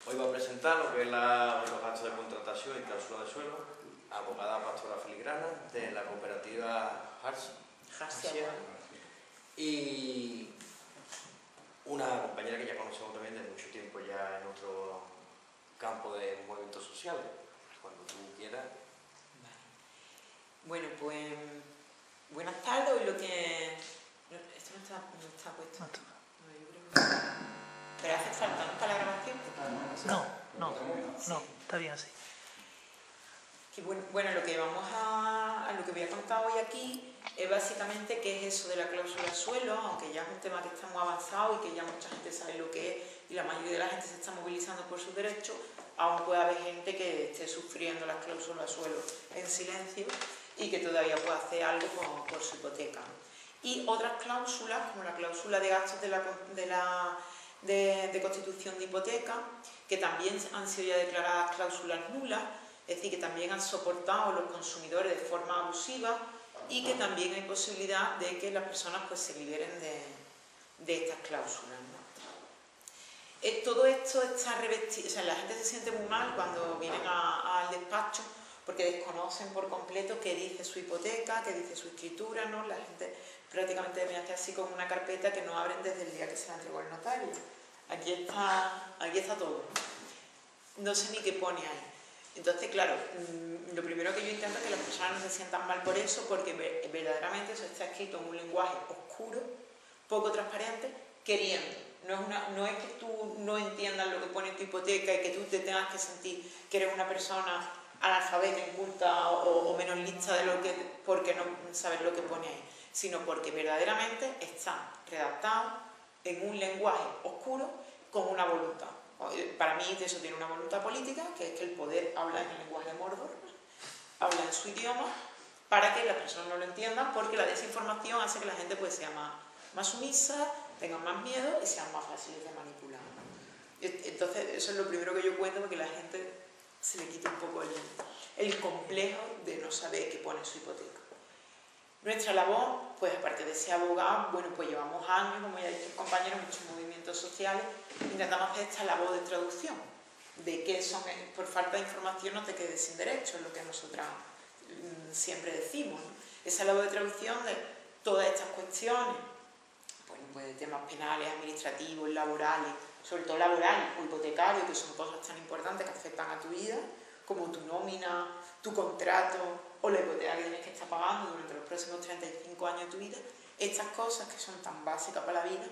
Hoy va a presentar lo que es los actos de contratación y cláusula de suelo, abogada pastora filigrana de la cooperativa Harsia y una compañera que ya conocemos también de mucho tiempo ya en otro campo de movimientos sociales. Cuando tú quieras. Bueno, pues buenas tardes. Hoy lo que... Esto no está puesto. No, yo creo que... Pero hace falta, ¿no? Para la grabación. No, está bien así. Y bueno, lo que voy a contar hoy aquí es básicamente qué es eso de la cláusula suelo, aunque ya es un tema que está muy avanzado y que ya mucha gente sabe lo que es y la mayoría de la gente se está movilizando por sus derechos, aún puede haber gente que esté sufriendo las cláusulas suelo en silencio y que todavía pueda hacer algo por su hipoteca. Y otras cláusulas, como la cláusula de gastos de constitución de hipoteca, que también han sido ya declaradas cláusulas nulas, es decir, que también han soportado los consumidores de forma abusiva y que también hay posibilidad de que las personas pues, se liberen de estas cláusulas, ¿no? Todo esto está revestido, o sea, la gente se siente muy mal cuando vienen al despacho porque desconocen por completo qué dice su hipoteca, qué dice su escritura, ¿no? La gente prácticamente me hace así con una carpeta que no abren desde el día que se la entregó el notario. Aquí está todo, ¿no? No sé ni qué pone ahí. Entonces, claro, lo primero que yo intento es que las personas no se sientan mal por eso, porque verdaderamente eso está escrito en un lenguaje oscuro, poco transparente, queriendo. No es que tú no entiendas lo que pone en tu hipoteca y que tú te tengas que sentir que eres una persona analfabeta, inculta o menos lista porque no sabes lo que pone ahí, sino porque verdaderamente está redactado en un lenguaje oscuro con una voluntad. Para mí eso tiene una voluntad política, que es que el poder habla en el lenguaje de Mordor, habla en su idioma, para que las personas no lo entiendan, porque la desinformación hace que la gente pues, sea más sumisa, tenga más miedo y sean más fáciles de manipular. Entonces eso es lo primero que yo cuento, porque la gente se le quita un poco el complejo de no saber qué pone su hipoteca. Nuestra labor, pues aparte de ser abogado, bueno, pues llevamos años, como ya dicho el compañero, muchos movimientos sociales, intentamos hacer esta labor de traducción, de que son, por falta de información no te quedes sin derecho, es lo que nosotras siempre decimos, ¿no? Esa labor de traducción de todas estas cuestiones, bueno, pues de temas penales, administrativos, laborales, sobre todo laborales o hipotecarios, que son cosas tan importantes que afectan a tu vida, como tu nómina, tu contrato o la hipoteca que tienes que estar pagando durante los próximos 35 años de tu vida. Estas cosas que son tan básicas para la vida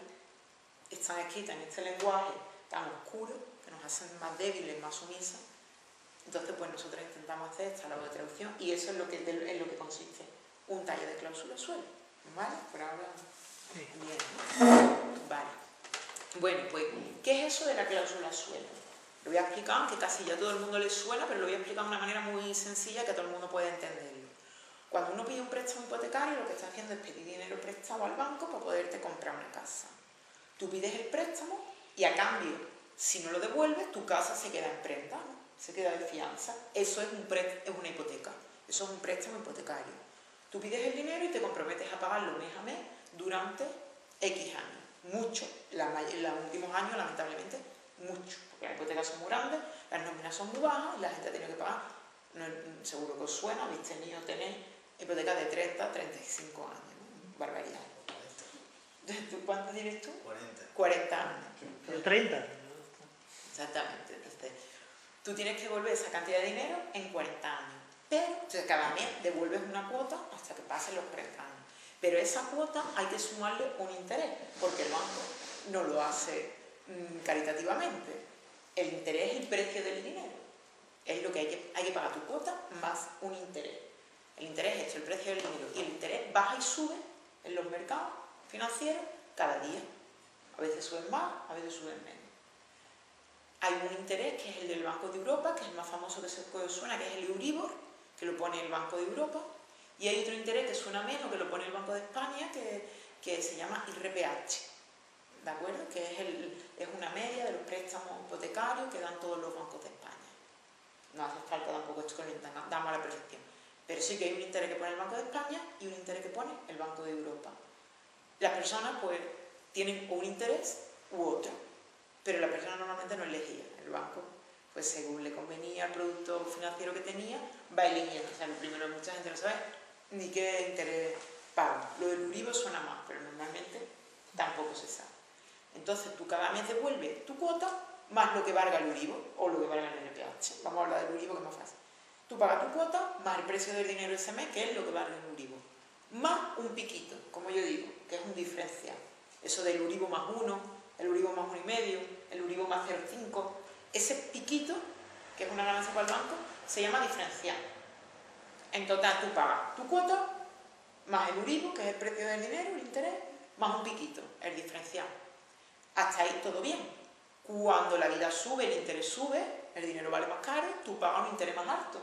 están escritas en este lenguaje tan oscuro que nos hacen más débiles, más sumisas. Entonces pues nosotros intentamos hacer esta labor de traducción y eso es lo que consiste un taller de cláusula suelo, ¿vale? Por ahora Sí. Bien. Vale. Bueno, pues ¿qué es eso de la cláusula suelo? Lo voy a explicar, aunque casi ya a todo el mundo le suena, pero lo voy a explicar de una manera muy sencilla que todo el mundo puede entenderlo. Cuando uno pide un préstamo hipotecario, lo que está haciendo es pedir dinero prestado al banco para poderte comprar una casa. Tú pides el préstamo y a cambio, si no lo devuelves, tu casa se queda en prenda, ¿no? Se queda de fianza. Eso es una hipoteca, eso es un préstamo hipotecario. Tú pides el dinero y te comprometes a pagarlo mes a mes durante X años. Mucho, en los últimos años, lamentablemente, mucho, porque las hipotecas son muy grandes, las nóminas son muy bajas y la gente ha tenido que pagar, seguro que os suena, habéis tenido tener hipotecas de 30 a 35 años, ¿no? Barbaridad. ¿Tú cuánto tienes tú? 40 años. ¿Pero 30? Exactamente. Entonces, tú tienes que devolver esa cantidad de dinero en 40 años, pero entonces, cada mes devuelves una cuota hasta que pasen los 40 años. Pero esa cuota hay que sumarle un interés, porque el banco no lo hace caritativamente. El interés es el precio del dinero, es lo que hay que pagar tu cuota más un interés. El interés es el precio del dinero y el interés baja y sube en los mercados financieros cada día. A veces suben más, a veces suben menos. Hay un interés que es el del Banco de Europa, que es el más famoso que se suena, que es el Euribor, que lo pone el Banco de Europa, y hay otro interés que suena menos, que lo pone el Banco de España, que se llama IRPH. ¿De acuerdo? Que es una media de los préstamos hipotecarios que dan todos los bancos de España. No hace falta tampoco esto que lo da mala percepción. Pero sí que hay un interés que pone el Banco de España y un interés que pone el Banco de Europa. Las personas pues tienen un interés u otro, pero la persona normalmente no elegía. El banco, pues según le convenía el producto financiero que tenía, va eligiendo. O sea, lo primero, mucha gente no sabe ni qué interés paga. Lo del Euribor suena más, pero normalmente tampoco se sabe. Entonces tú cada mes devuelves tu cuota más lo que valga el Euribor o lo que valga el NPH. Vamos a hablar del Euribor, que es más fácil. Tú pagas tu cuota más el precio del dinero ese mes, que es lo que vale el Euribor. Más un piquito, como yo digo, que es un diferencial. Eso del Euribor más 1, el Euribor más 1,5, el Euribor más 0,5. Ese piquito, que es una ganancia para el banco, se llama diferencial. En total tú pagas tu cuota más el Euribor, que es el precio del dinero, el interés, más un piquito, el diferencial. Hasta ahí todo bien. Cuando la vida sube, el interés sube, el dinero vale más caro, tú pagas un interés más alto.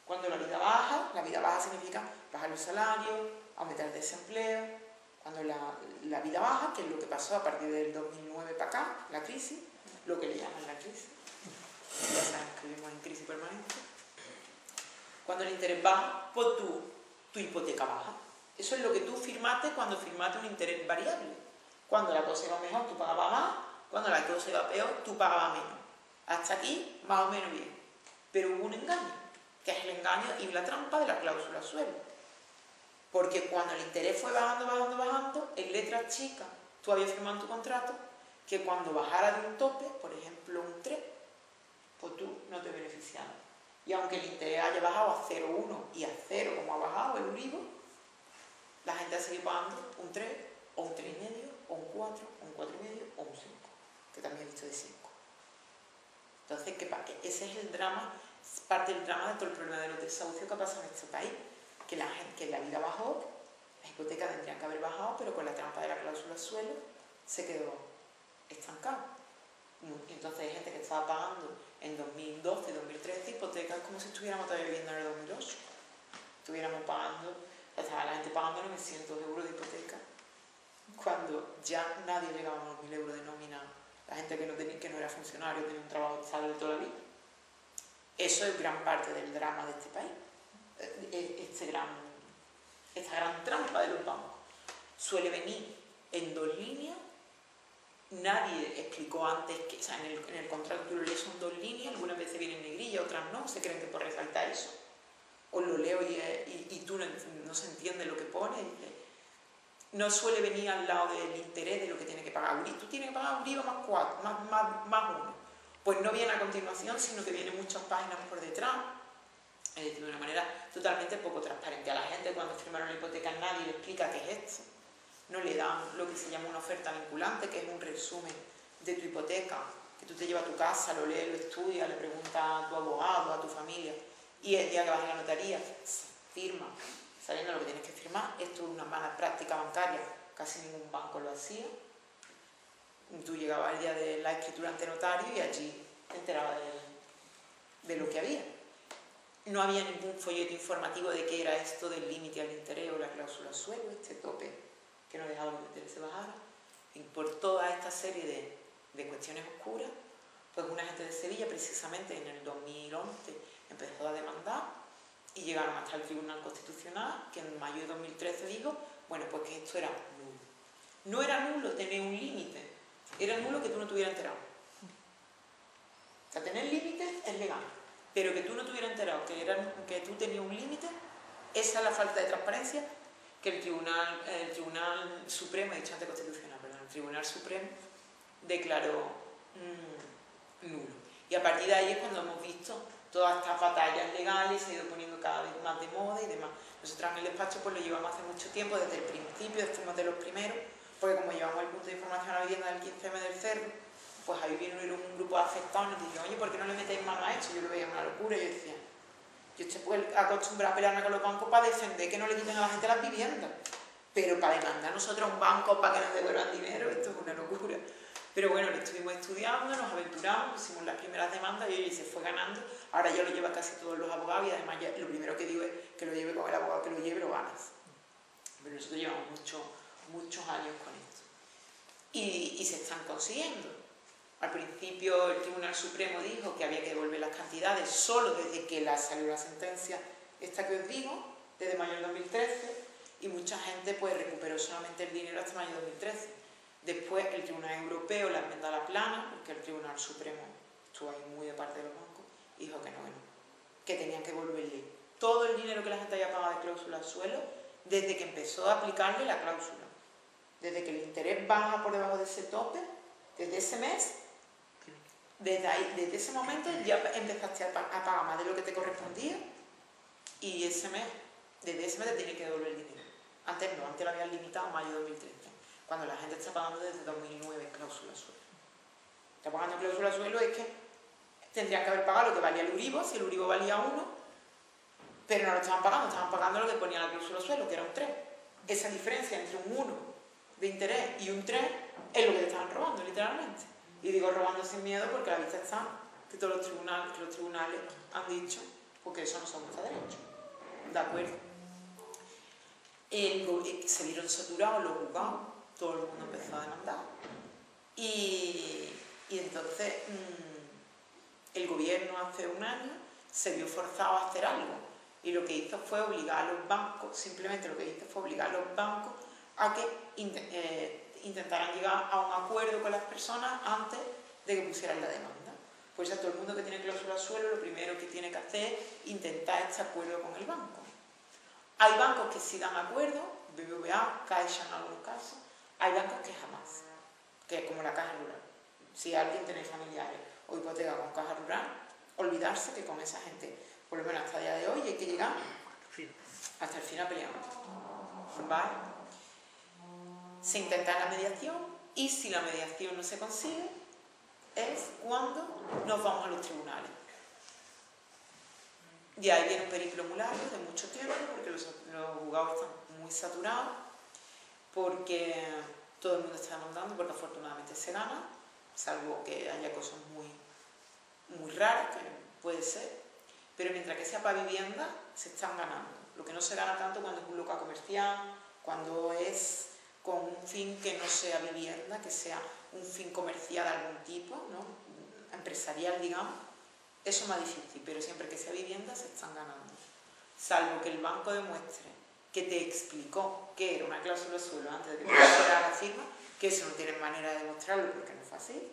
Cuando la vida baja significa bajar los salarios, aumentar el desempleo. Cuando la vida baja, que es lo que pasó a partir del 2009 para acá, la crisis, lo que le llaman la crisis. Ya saben que vivimos en crisis permanente. Cuando el interés baja, pues tu hipoteca baja. Eso es lo que tú firmaste cuando firmaste un interés variable. Cuando la cosa iba mejor, tú pagabas más. Cuando la cosa iba peor, tú pagabas menos. Hasta aquí, más o menos bien. Pero hubo un engaño, que es el engaño y la trampa de la cláusula suelo. Porque cuando el interés fue bajando, en letras chicas, tú habías firmado en tu contrato que cuando bajara de un tope, por ejemplo un 3, pues tú no te beneficiabas. Y aunque el interés haya bajado a 0,1 y a 0 como ha bajado el Euribor, la gente ha seguido pagando un 3, o un 3,5, o un 4, o un 4,5, o un 5, que también he visto de 5. Entonces, ese es el drama, parte del drama de todo el problema de los desahucios que ha pasado en este país. Que la vida bajó, las hipotecas tendrían que haber bajado, pero con la trampa de la cláusula suelo se quedó estancado. Y entonces hay gente que estaba pagando en 2012, 2013 hipotecas como si estuviéramos todavía viviendo en el 2008. Estuviéramos pagando, estaba la gente pagando 900 euros de hipoteca, cuando ya nadie llegaba a unos 1.000 euros de nómina. La gente que no era funcionario, tenía un trabajo estable de toda la vida. Eso es gran parte del drama de este país. Esta gran trampa de los bancos suele venir en 2 líneas. Nadie explicó antes que, o sea, en el contrato tú lo lees son 2 líneas, algunas veces vienen en negrilla, otras no, se creen que por resaltar eso. O lo leo y tú no se entiende lo que pone. No suele venir al lado del interés de lo que tiene que pagar. Tú tienes que pagar Euribor más 4, más 1. Pues no viene a continuación, sino que viene muchas páginas por detrás. Es decir, de una manera totalmente poco transparente. A la gente cuando firmaron la hipoteca nadie le explica qué es esto. No le dan lo que se llama una oferta vinculante, que es un resumen de tu hipoteca, que tú te llevas a tu casa, lo lees, lo estudias, le preguntas a tu abogado, a tu familia, y el día que vas a la notaría, firma, sabiendo lo que tienes que firmar. Esto es una mala práctica bancaria, casi ningún banco lo hacía. Tú llegabas el día de la escritura ante notario y allí te enterabas de lo que había. No había ningún folleto informativo de qué era esto del límite al interés o la cláusula suelo, este tope que no dejaba que el interés se bajara. Y por toda esta serie de cuestiones oscuras, pues una gente de Sevilla, precisamente en el 2011, empezó a demandar y llegaron hasta el Tribunal Constitucional, que en mayo de 2013 dijo, bueno, pues que esto era nulo. No era nulo tener un límite, era nulo que tú no estuvieras enterado. O sea, tener límite es legal. Pero que tú no te hubieras enterado que tú tenías un límite, esa es la falta de transparencia que el Tribunal Supremo, he dicho antes Constitucional, perdón, el Tribunal Supremo declaró nulo. Y a partir de ahí es cuando hemos visto todas estas batallas legales, se ha ido poniendo cada vez más de moda y demás. Nosotros en el despacho pues lo llevamos hace mucho tiempo, desde el principio, fuimos de los primeros, porque como llevamos el punto de información a la vivienda del 15M del Cerro, pues ahí vino un grupo de afectados y nos dijeron, oye, ¿por qué no le metéis mano a esto? Yo lo veía una locura y yo decía, yo estoy acostumbrada a pelearme con los bancos para defender que no le quiten a la gente las viviendas, pero para demandar a nosotros a un banco para que nos devuelvan dinero, esto es una locura. Pero bueno, lo estuvimos estudiando, nos aventuramos, hicimos las primeras demandas y se fue ganando. Ahora ya lo llevan casi todos los abogados y además ya lo primero que digo es que lo lleve con el abogado que lo lleve, lo ganas. Pero nosotros llevamos muchos años con esto. Y se están consiguiendo. Al principio el Tribunal Supremo dijo que había que devolver las cantidades solo desde que salió la sentencia esta que os digo, desde mayo del 2013, y mucha gente pues recuperó solamente el dinero hasta mayo del 2013. Después el Tribunal Europeo la enmendó a la plana, porque el Tribunal Supremo estuvo ahí muy de parte de los bancos, y dijo que no, que tenían que devolverle todo el dinero que la gente había pagado de cláusula al suelo desde que empezó a aplicarle la cláusula. Desde que el interés baja por debajo de ese tope, desde ese mes, desde ese momento ya empezaste a pagar más de lo que te correspondía, y ese mes, desde ese mes te tienes que devolver el dinero. Antes no, antes lo habían limitado a mayo de 2013, cuando la gente está pagando desde 2009 cláusula suelo. Está pagando cláusula suelo es que tendrían que haber pagado lo que valía el Euribor, si el Euribor valía 1, pero no lo estaban pagando lo que ponía la cláusula suelo, que era un 3. Esa diferencia entre un 1 de interés y un 3 es lo que te estaban robando, literalmente. Y digo robando sin miedo porque a la vista está que todos los tribunales han dicho porque eso no son nuestros derechos. ¿De acuerdo? Se vieron saturados los juzgados, todo el mundo empezó a demandar. Y entonces el gobierno hace un año se vio forzado a hacer algo. Y lo que hizo fue obligar a los bancos, simplemente lo que hizo fue obligar a los bancos a que intentaran llegar a un acuerdo con las personas antes de que pusieran la demanda. Pues ya todo el mundo que tiene cláusula al suelo, lo primero que tiene que hacer es intentar este acuerdo con el banco. Hay bancos que sí dan acuerdo, BBVA, Caixa en algunos casos, hay bancos que jamás, que es como la Caja Rural. Si alguien tiene familiares o hipoteca con Caja Rural, olvidarse que con esa gente, por lo menos hasta el día de hoy, hay que llegar hasta el final peleando. ¿Vale? Se intenta la mediación, y si la mediación no se consigue, es cuando nos vamos a los tribunales. Y ahí viene un periplo muy largo de mucho tiempo, porque los juzgados están muy saturados, porque todo el mundo está demandando, porque afortunadamente se gana, salvo que haya cosas muy raras, que puede ser, pero mientras que sea para vivienda, se están ganando. Lo que no se gana tanto cuando es un local comercial, cuando es con un fin que no sea vivienda, que sea un fin comercial de algún tipo, ¿no? Empresarial, digamos, eso es más difícil, pero siempre que sea vivienda se están ganando. Salvo que el banco demuestre que te explicó que era una cláusula de suelo antes de que te hiciera la firma, que eso no tiene manera de demostrarlo porque no fue así.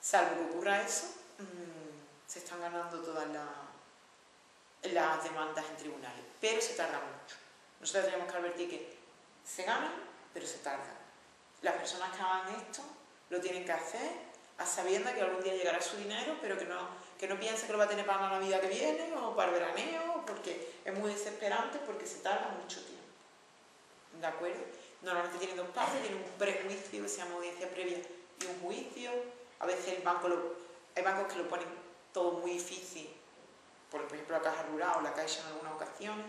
Salvo que ocurra eso, se están ganando todas las demandas en tribunales, pero se tarda mucho. Nosotros tenemos que advertir que se ganan, pero se tarda. Las personas que hagan esto lo tienen que hacer a sabiendas que algún día llegará su dinero, pero que no piense que lo va a tener para la Navidad que viene o para el veraneo, porque es muy desesperante, porque se tarda mucho tiempo. ¿De acuerdo? Normalmente tienen dos partes, tienen un prejuicio que se llama audiencia previa y un juicio. A veces hay bancos que lo ponen todo muy difícil, por ejemplo la Caja Rural o la Caixa en algunas ocasiones,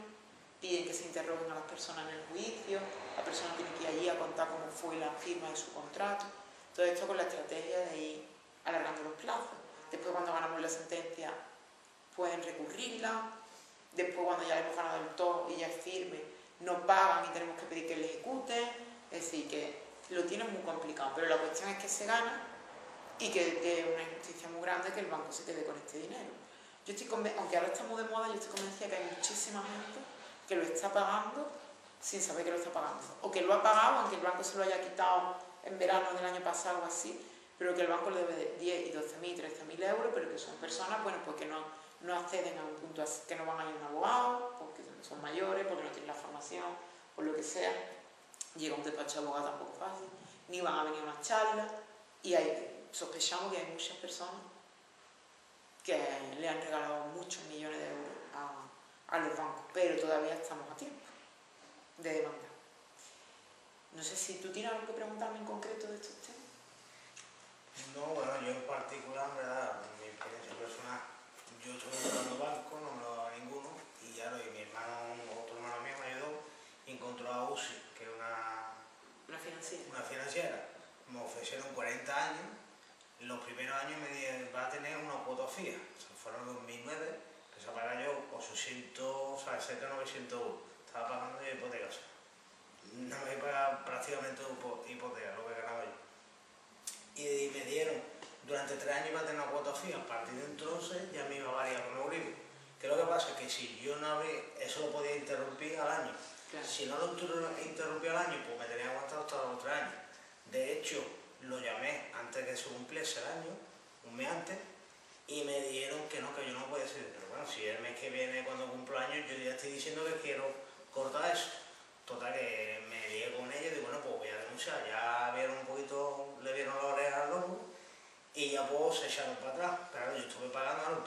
piden que se interroguen a las personas en el juicio, la persona tiene que ir allí a contar cómo fue la firma de su contrato. Todo esto con la estrategia de ir alargando los plazos. Después, cuando ganamos la sentencia, pueden recurrirla. Después, cuando ya le hemos ganado el todo y ya es firme, nos pagan y tenemos que pedir que le ejecuten. Es decir, que lo tienen muy complicado. Pero la cuestión es que se gana y que es una injusticia muy grande que el banco se quede con este dinero. Yo estoy aunque ahora está muy de moda, yo estoy convencida que hay muchísima gente que lo está pagando sin saber que lo está pagando. O que lo ha pagado, aunque el banco se lo haya quitado en verano del año pasado o así, pero que el banco le debe de 10 y 12.000, 13.000 euros, pero que son personas, bueno, pues que no acceden a un punto, que no van a ir a un abogado, porque son mayores, porque no tienen la formación, por lo que sea. Llega un despacho de abogado tampoco fácil, ni van a venir a una charla, y sospechamos que hay muchas personas que le han regalado muchos millones de euros a los bancos, pero todavía estamos a tiempo de demandar. No sé si tú tienes algo que preguntarme en concreto de estos temas. No, bueno, yo en particular, en verdad, en mi experiencia personal, yo estuve buscando banco, no me lo daba ninguno, y ya mi hermano, otro hermano mío me ayudó y encontró a UCI, que es una financiera. Me ofrecieron 40 años, en los primeros años me dijeron, va a tener una cuota fija, o sea, fueron en 2009, que se pagaba yo 800, o sea, cerca de 900 euros, estaba pagando yo hipoteca. No me pagaba prácticamente hipoteca, lo que ganaba yo. Y me dieron, durante 3 años iba a tener una cuota fija, a partir de entonces ya me iba a variar con Euribor. Que lo que pasa es que si yo no había, eso lo podía interrumpir al año. Claro. Si no lo interrumpía al año, pues me tenía aguantado hasta los 3 años. De hecho, lo llamé antes de que se cumpliese el año un mes antes, y me dijeron que no, que yo no podía ser. Pero bueno, si el mes que viene, cuando cumplo años, yo ya estoy diciendo que quiero cortar eso. Total, que me lié con ella y digo, bueno, pues voy a denunciar. Ya vieron un poquito, le vieron la oreja al lobo y ya pues se echaron para atrás. Pero yo estuve pagando,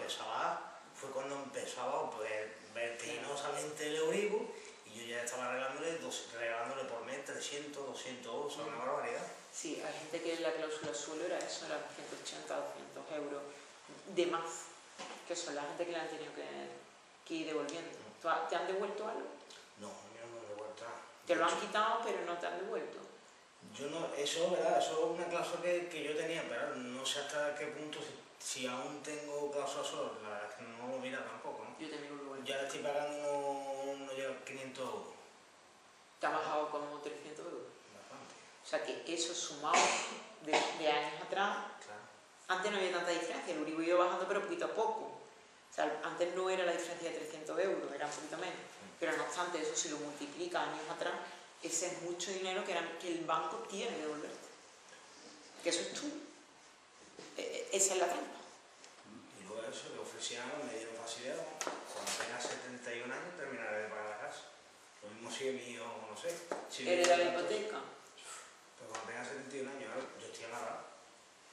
fue cuando empezaba pues vertiginosamente el euribo y yo ya estaba regalándole por mes 300, 200 euros, o sea, una barbaridad. Sí, hay gente que la cláusula suelo era eso, era 180, 200 euros de más, que son la gente que le han tenido que ir devolviendo. ¿Te han devuelto algo? No, yo no he devuelto nada. Te lo han quitado, pero no te han devuelto. Yo no, eso, ¿verdad? Eso es una cláusula que yo tenía, pero no sé hasta qué punto, si aún tengo cláusula solo, la verdad es que no lo mira tampoco, ¿no? Yo también lo devuelvo. Ya le estoy pagando, no llega a 500 euros. Te ha bajado como 300 euros. Bastante. O sea que eso sumado de años atrás, Claro. antes no había tanta diferencia, el Euribor iba bajando pero poquito a poco. O sea, antes no era la diferencia de 300 euros, era un poquito menos. Pero no obstante, eso si lo multiplica años atrás, ese es mucho dinero que el banco tiene que devolverte. Que eso es tú. Esa es la trampa. Y luego eso, le ofrecían, me dieron facilidad, ¿no? Cuando tenga 71 años terminaré de pagar la casa. Lo mismo si es mío, no sé. Si Hereda la hipoteca. Pero cuando tenga 71 años, yo estoy amarrado.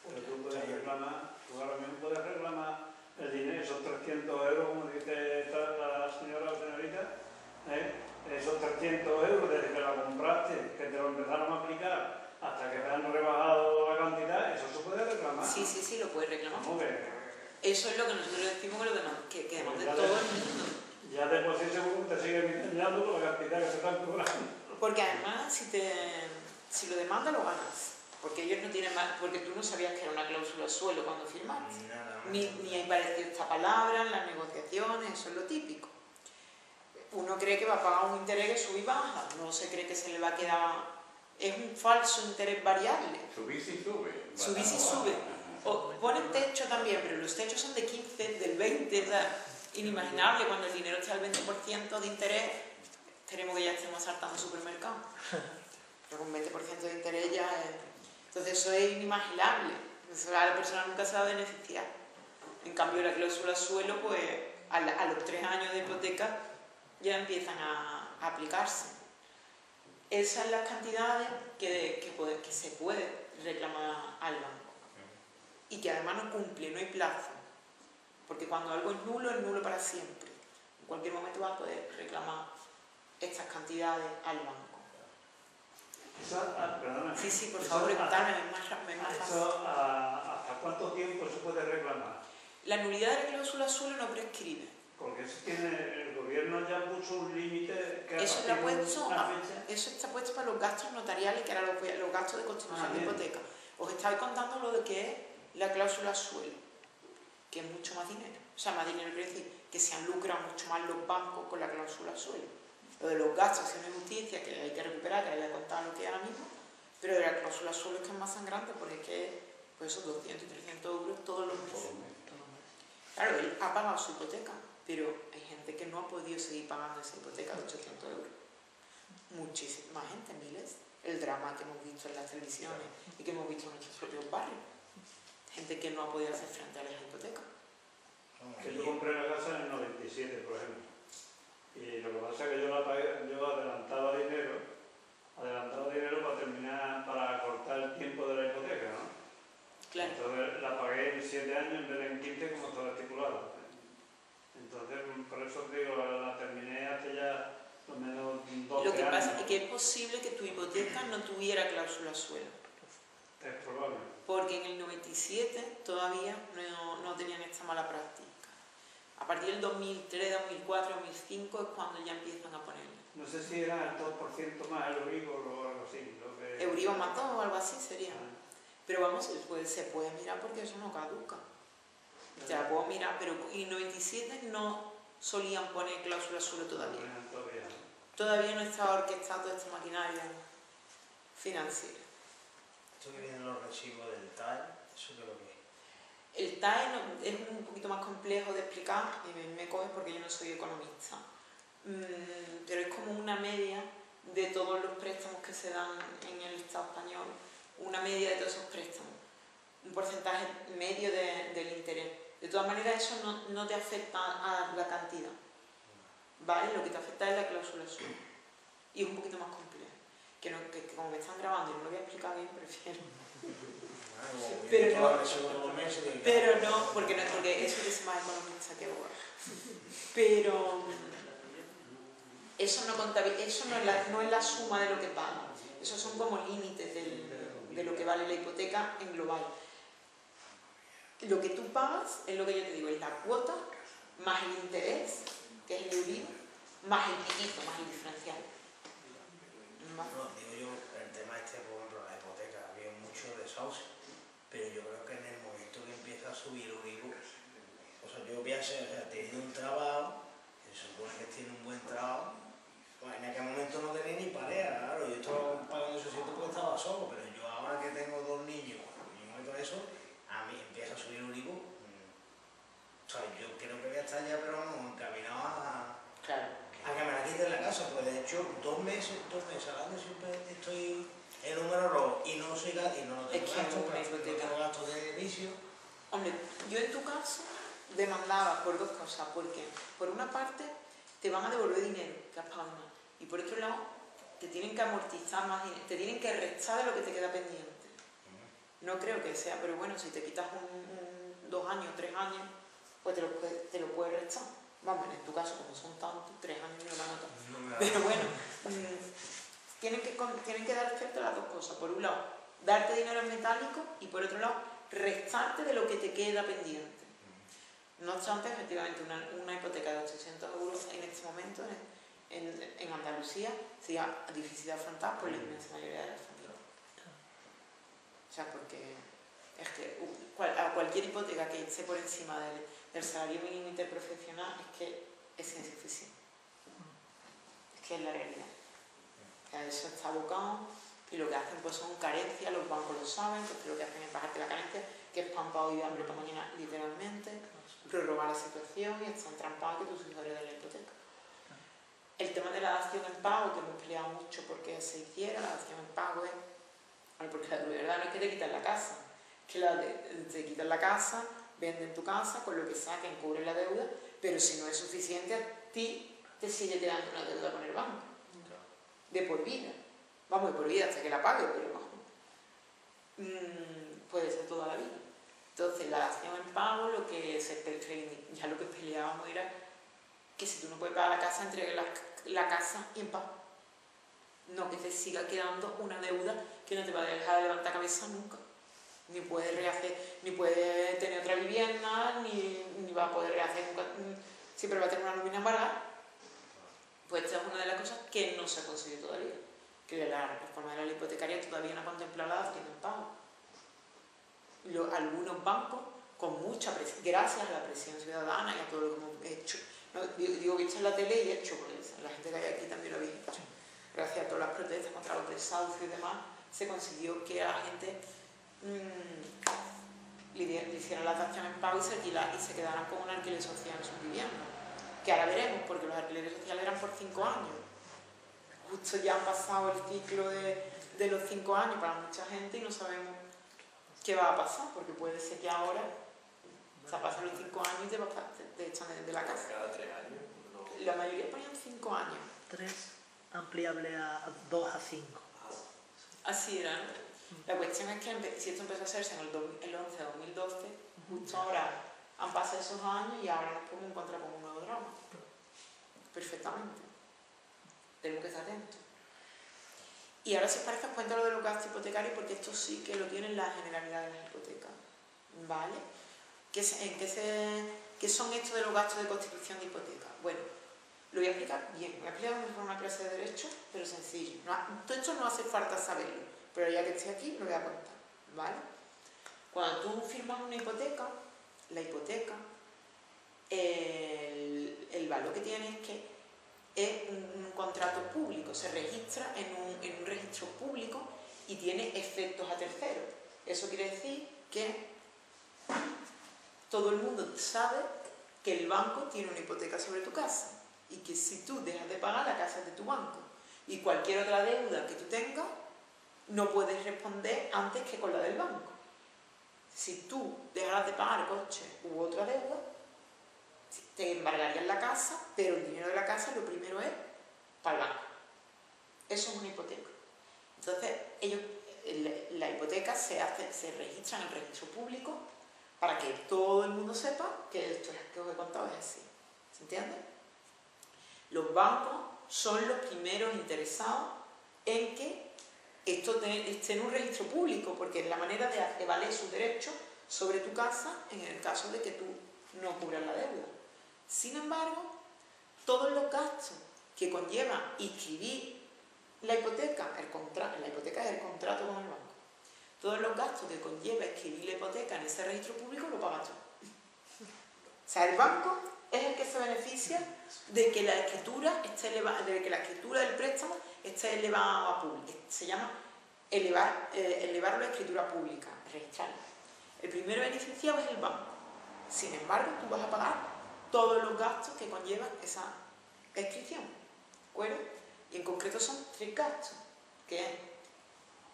Pero tú puedes reclamar, tú ahora mismo puedes reclamar el dinero, esos 300 euros, como dice la señora o señorita, esos 300 euros desde que la compraste, que te lo empezaron a aplicar, hasta que te han rebajado la cantidad, eso se puede reclamar. Sí, lo puedes reclamar. ¿Cómo que? Eso es lo que nosotros decimos que demande todo el mundo. Ya después sí seguro te siguen engañando con la cantidad que se están cobrando. Porque además, si lo demandas, lo ganas. Porque ellos no tienen más, porque tú no sabías que era una cláusula suelo cuando firmaste. Nada, Ni hay parecido esta palabra en las negociaciones, eso es lo típico. Uno cree que va a pagar un interés que sube y baja, no se cree que se le va a quedar. Es un falso interés variable. Subís y sube. Subís y sube. O ponen techo también, pero los techos son de 15, del 20, o sea, inimaginable cuando el dinero está al 20% de interés. Tenemos que ya estemos saltando supermercado. Pero con 20% de interés ya es... Entonces eso es inimaginable. Eso la persona nunca se va a beneficiar. En cambio la cláusula suelo, pues a los 3 años de hipoteca ya empiezan a aplicarse. Esas son las cantidades que se puede reclamar al banco. Y que además no cumple, no hay plazo. Porque cuando algo es nulo para siempre. En cualquier momento vas a poder reclamar estas cantidades al banco. Perdona. Sí, por favor, preguntarme, es más fácil. ¿Hasta cuánto tiempo se puede reclamar? La nulidad de la cláusula suelo no prescribe. Porque el gobierno ya puso un límite que Eso está puesto para los gastos notariales, que eran los gastos de constitución de hipoteca. Os estaba contando lo de que es la cláusula suelo, que es mucho más dinero. O sea, más dinero quiere decir que se han lucrado mucho más los bancos con la cláusula suelo. Lo de los gastos, acción de justicia, que hay que recuperar, que le voy a contar lo que es ahora mismo, pero de la cláusula suelo es que es más sangrante porque es que pues esos 200 y 300 euros todos los meses. Claro, él ha pagado su hipoteca, pero hay gente que no ha podido seguir pagando esa hipoteca de 800 euros. Muchísima gente, miles. El drama que hemos visto en las televisiones y que hemos visto en nuestros propios barrios. Gente que no ha podido hacer frente a las hipotecas. Que yo compré la casa en el 97, por ejemplo. Y lo que pasa es que yo adelantaba dinero para terminar, para cortar el tiempo de la hipoteca, ¿no? Claro. Entonces la pagué en 7 años en vez de en 15 como estaba estipulado. Entonces, por eso te digo, la terminé hace ya lo menos 12 años. Lo que pasa es que es posible que tu hipoteca no tuviera cláusula suelo. Es probable. Porque en el 97 todavía no tenían esta mala práctica. A partir del 2003, 2004, 2005 es cuando ya empiezan a ponerla. No sé si era el 2% más el Euribor o algo así. Euribor más 2 o algo así sería. Pero vamos, se puede mirar porque eso no caduca. Se la puedo mirar, pero en 97 no solían poner cláusula suelo todavía. Todavía no estaba orquestada toda esta maquinaria financiera. Esto que vienen los rechivos del TAE, ¿eso qué es lo que es? El TAE es un poquito más complejo de explicar y me coge porque yo no soy economista. Pero es como una media de todos los préstamos que se dan en el Estado español, una media de todos esos préstamos. un porcentaje medio del interés. De todas maneras, eso no te afecta a la cantidad, ¿vale? Lo que te afecta es la cláusula suelo. Y es un poquito más complejo. Que como me están grabando y no lo voy a explicar bien, prefiero. Pero no, porque eso es más economista que vos. Pero eso no es la suma de lo que paga. Esos son como límites de lo que vale la hipoteca en global. Lo que tú pagas es lo que yo te digo, es la cuota más el interés, que es el Euribor, más el piquito, más el diferencial. No, digo yo, el tema por ejemplo, la hipoteca, había mucho desahucio, pero yo creo que en el momento que empieza a subir Euribor, o sea, yo pienso, teniendo un trabajo, se supone que tiene un buen trabajo, pues en aquel momento no tenía ni pareja, claro, yo estaba pagando esos sitios porque estaba solo, pero yo ahora que tengo 2 niños y todo eso, a mí empieza a subir Euribor, o sea, yo creo que voy a estar ya, pero vamos, encaminado a que me la quiten la casa, pues de hecho 2 meses al año siempre estoy en número rojo y no soy gasto, y no tengo gastos de vicio. Hombre, yo en tu caso demandaba por 2 cosas, porque por una parte te van a devolver dinero que has pagado más, y por otro lado te tienen que amortizar más dinero, te tienen que restar de lo que te queda pendiente. No creo que sea, pero bueno, si te quitas 2 años, 3 años, pues te lo puedes restar. Vamos, en tu caso, como son tantos, 3 años no lo notas. Pero bueno, tienen que dar efecto a las 2 cosas. Por un lado, darte dinero en metálico y por otro lado, restarte de lo que te queda pendiente. No obstante, efectivamente, una hipoteca de 800 euros en este momento en Andalucía sería difícil de afrontar por la inmensa mayoría de las familias. O sea, porque es que a cualquier hipoteca que esté por encima del salario mínimo interprofesional es que es insuficiente. Es que es la realidad. O sea, eso está abocado y lo que hacen pues son carencias, los bancos lo saben, entonces lo que hacen es bajarte la carencia, que es pan para hoy y hambre para mañana, literalmente, prorrogar la situación y están trampados que tus hijos de la hipoteca. El tema de la dación en pago, que hemos peleado mucho porque se hiciera, la dación en pago es, porque la verdad no es que te quitan la casa, que te quitan la casa, venden tu casa, con lo que saquen, cubren la deuda, pero si no es suficiente, a ti te sigue quedando una deuda con el banco. De por vida. Vamos, de por vida hasta que la pague, pero puede ser toda la vida. Entonces, la dación en pago, lo que peleábamos era que si tú no puedes pagar la casa, entregues la casa y en paz. No que te siga quedando una deuda que no te va a dejar de levantar cabeza nunca. Ni puedes tener otra vivienda, ni va a poder rehacer nunca. Siempre va a tener una nómina embargada. Pues esta es una de las cosas que no se ha conseguido todavía. Que la reforma de la ley hipotecaria todavía no contempla la dación en pago. Algunos bancos, con mucha presión, gracias a la presión ciudadana y a todo lo que hemos hecho, no, digo visto en la tele y hecho, porque la gente que hay aquí también lo había hecho. Gracias a todas las protestas contra los desahucios y demás, se consiguió que a la gente le hicieran la dación en pago y se quedaran con un alquiler social en su vivienda. Que ahora veremos, porque los alquileres sociales eran por 5 años. Justo ya han pasado el ciclo de los 5 años para mucha gente y no sabemos qué va a pasar, porque puede ser que ahora pasan los 5 años y te echan de la casa. Cada 3 años. No. La mayoría ponían 5 años. 3, ampliable a 2 a 5. Así era, ¿no? La cuestión es que si esto empezó a hacerse en el 2011-2012, justo ahora han pasado esos años y ahora nos podemos encontrar con un nuevo drama. Perfectamente. Tenemos que estar atentos. Y ahora, si os parece, os cuento lo de los gastos hipotecarios, porque esto sí que lo tienen la generalidad de las hipotecas. ¿Vale? ¿Qué son estos de los gastos de constitución de hipoteca? Bueno, lo voy a explicar bien. Voy a explicar como una clase de derecho, pero sencillo. Todo esto no hace falta saberlo, pero ya que estoy aquí, lo voy a contar. ¿Vale? Cuando tú firmas una hipoteca, la hipoteca, el valor que tiene es que es un contrato público, se registra en un registro público y tiene efectos a terceros. Eso quiere decir que todo el mundo sabe que el banco tiene una hipoteca sobre tu casa y que si tú dejas de pagar, la casa es de tu banco. Y cualquier otra deuda que tú tengas, no puedes responder antes que con la del banco. si tú dejaras de pagar coche u otra deuda, te embargarían la casa, pero el dinero de la casa lo primero es para el banco. Eso es una hipoteca. Entonces, la hipoteca se registra en el registro público para que todo el mundo sepa que esto que os he contado es así. ¿Se entiende? Los bancos son los primeros interesados en que esto esté en un registro público, porque es la manera de hacer valer sus derechos sobre tu casa en el caso de que tú no cubras la deuda. Sin embargo, todos los gastos que conlleva inscribir la hipoteca, la hipoteca es el contrato con el banco, todos los gastos que conlleva escribir la hipoteca en ese registro público lo pagas tú. O sea, el banco es el que se beneficia de que la escritura esté elevada, de que la escritura del préstamo esté elevada a público. Se llama elevarlo a escritura pública, registrarla. El primer beneficiado es el banco. Sin embargo, tú vas a pagar todos los gastos que conlleva esa inscripción. ¿De acuerdo? Y en concreto son 3 gastos, que es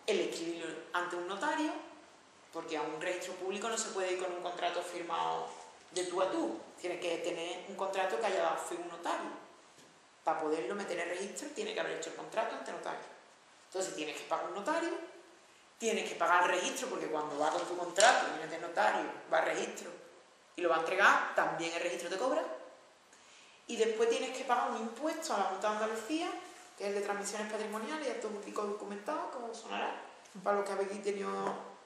el escribirlo ante un notario, porque a un registro público no se puede ir con un contrato firmado de tú a tú. Tienes que tener un contrato que haya dado fe un notario. Para poderlo meter en el registro, tiene que haber hecho el contrato ante notario. Entonces tienes que pagar un notario, tienes que pagar el registro, porque cuando va con tu contrato, vienes de notario, va al registro y lo va a entregar, también el registro te cobra. Y después tienes que pagar un impuesto a la Junta de Andalucía, que es el de transmisiones patrimoniales, y automático documentado, como sonará, para los que habéis tenido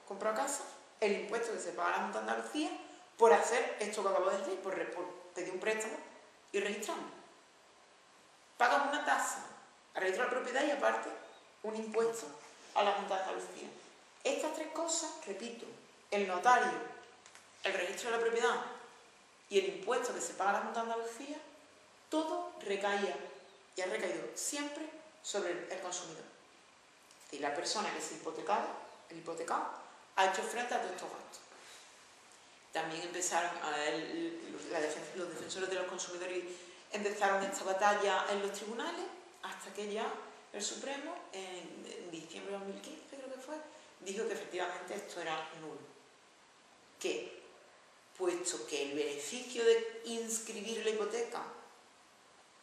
comprado casa, el impuesto que se paga a la Junta de Andalucía por hacer esto que acabo de decir, por pedir un préstamo y registrarlo. Pagas una tasa a registrar la propiedad y aparte un impuesto a la Junta de Andalucía. Estas 3 cosas, repito, el notario, el registro de la propiedad y el impuesto que se paga a la Junta de Andalucía, todo recaía y ha recaído siempre sobre el consumidor. Y la persona que se hipotecaba, el hipotecado, ha hecho frente a todos estos gastos. También empezaron los defensores de los consumidores empezaron esta batalla en los tribunales hasta que ya el Supremo, en diciembre de 2015 creo que fue, dijo que efectivamente esto era nulo. Que, puesto que el beneficio de inscribir la hipoteca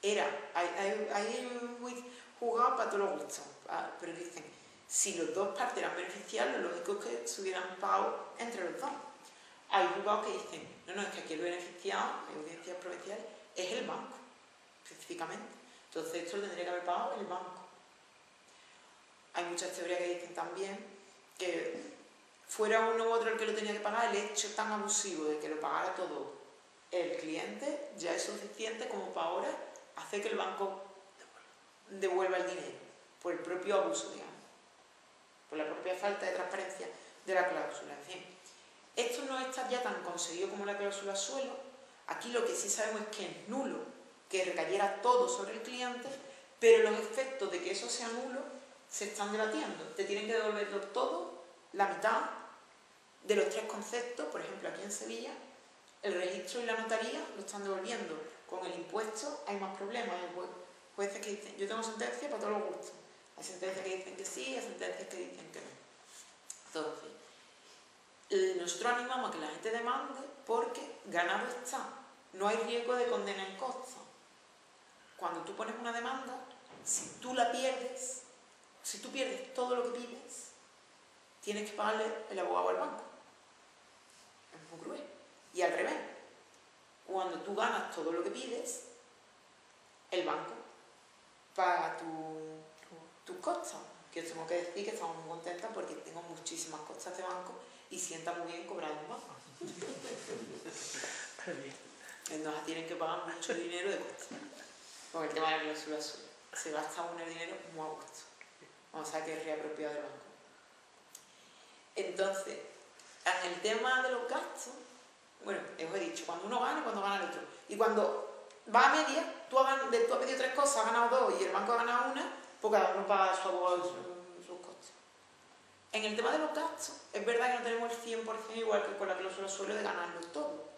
era, hay juzgado para todos los gustos, pero dicen, si los dos partes eran beneficiados, lo lógico es que se hubieran pagado entre los dos. Hay juzgados que dicen, no, es que aquí el beneficiado, en audiencias provinciales, es el banco, específicamente. Entonces esto lo tendría que haber pagado el banco. Hay muchas teorías que dicen también que fuera uno u otro el que lo tenía que pagar, el hecho tan abusivo de que lo pagara todo el cliente ya es suficiente como para ahora hacer que el banco devuelva el dinero, por el propio abuso, digamos, por la propia falta de transparencia de la cláusula. En fin, esto no está ya tan conseguido como la cláusula suelo. Aquí lo que sí sabemos es que es nulo, que recayera todo sobre el cliente, pero los efectos de que eso sea nulo se están debatiendo. Te tienen que devolverlo todo, la mitad de los 3 conceptos. Por ejemplo, aquí en Sevilla, el registro y la notaría lo están devolviendo. Con el impuesto hay más problemas. Hay jueces que dicen, yo tengo sentencia para todos los gustos. Hay sentencias que dicen que sí, hay sentencias que dicen que no. Entonces, nosotros animamos a que la gente demande porque ganado está. No hay riesgo de condena en costa. Cuando tú pones una demanda, si tú la pierdes, si tú pierdes todo lo que pides, tienes que pagarle el abogado al banco. Es muy cruel. Y al revés, cuando tú ganas todo lo que pides, el banco paga tus costas. Que os tengo que decir que estamos muy contentas porque tengo muchísimas costas de banco y sienta muy bien cobrar un banco. Entonces tienen que pagar mucho dinero de costas. Con el tema de la cláusula suya. Se gasta uno el dinero muy a gusto. Vamos a ver que es reapropiado del banco. Entonces, en el tema de los gastos, bueno, os he dicho, cuando uno gana y cuando gana el otro. Y cuando va a media, tú has pedido 3 cosas, has ganado 2 y el banco ha ganado 1, pues cada uno paga su abogado sus costes. En el tema de los gastos, es verdad que no tenemos el 100% igual que con la cláusula suelo de ganarlo todo.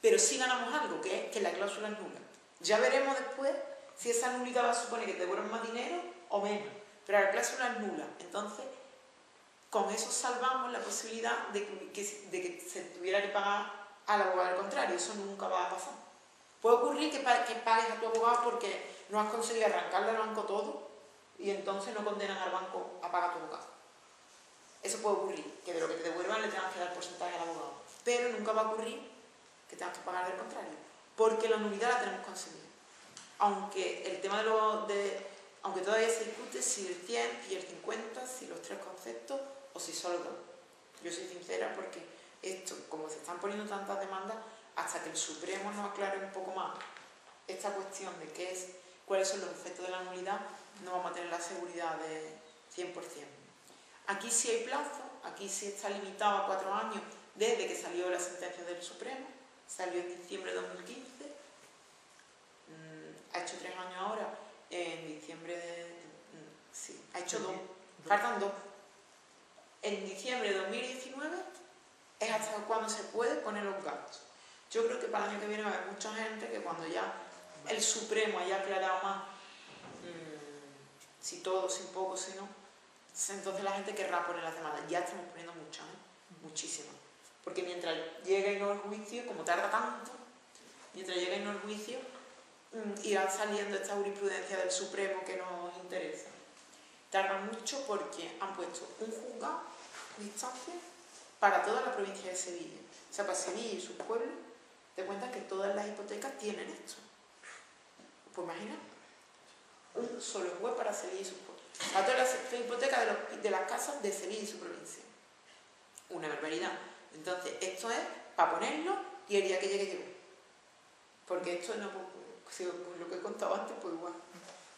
Pero sí ganamos algo, que es que la cláusula es nula. Ya veremos después si esa nulidad va a suponer que te devuelvan más dinero o menos. Pero la cláusula es nula. Entonces, con eso salvamos la posibilidad de que se tuviera que pagar al abogado al contrario. Eso nunca va a pasar. Puede ocurrir que pagues a tu abogado porque no has conseguido arrancarle al banco todo y entonces no condenan al banco a pagar a tu abogado. Eso puede ocurrir, que de lo que te devuelvan le tengas que dar porcentaje al abogado. Pero nunca va a ocurrir que tengas que pagar del contrario, porque la nulidad la tenemos conseguida. Aunque el tema aunque todavía se discute si el 100 y el 50, si los tres conceptos o si solo dos. Yo soy sincera porque esto, como se están poniendo tantas demandas, hasta que el Supremo nos aclare un poco más esta cuestión de cuáles son los efectos de la nulidad, no vamos a tener la seguridad de 100%. Aquí sí hay plazo, aquí sí está limitado a 4 años desde que salió la sentencia del Supremo, salió en diciembre de 2015, ha hecho 3 años ahora, en diciembre sí, ha hecho 2, faltan 2. En diciembre de 2019 es hasta cuando se puede poner los gastos. Yo creo que para el año que viene va a haber mucha gente que cuando ya el Supremo haya aclarado más, si todo, si poco, si no, entonces la gente querrá poner las demandas. Ya estamos poniendo muchas, muchísimas. Porque mientras llega y no el juicio, como tarda tanto, mientras llega y no el juicio, irán saliendo esta jurisprudencia del Supremo que nos interesa. Tardan mucho porque han puesto un juzgado de instancia para toda la provincia de Sevilla. O sea, para Sevilla y sus pueblos, te cuentas que todas las hipotecas tienen esto. Pues imagina, un solo juez para Sevilla y sus pueblos. Para todas las hipotecas de las casas de Sevilla y su provincia. Una barbaridad. Entonces, esto es para ponerlo y el día que llegue llegó. Porque esto no, pues, lo que he contado antes, pues igual.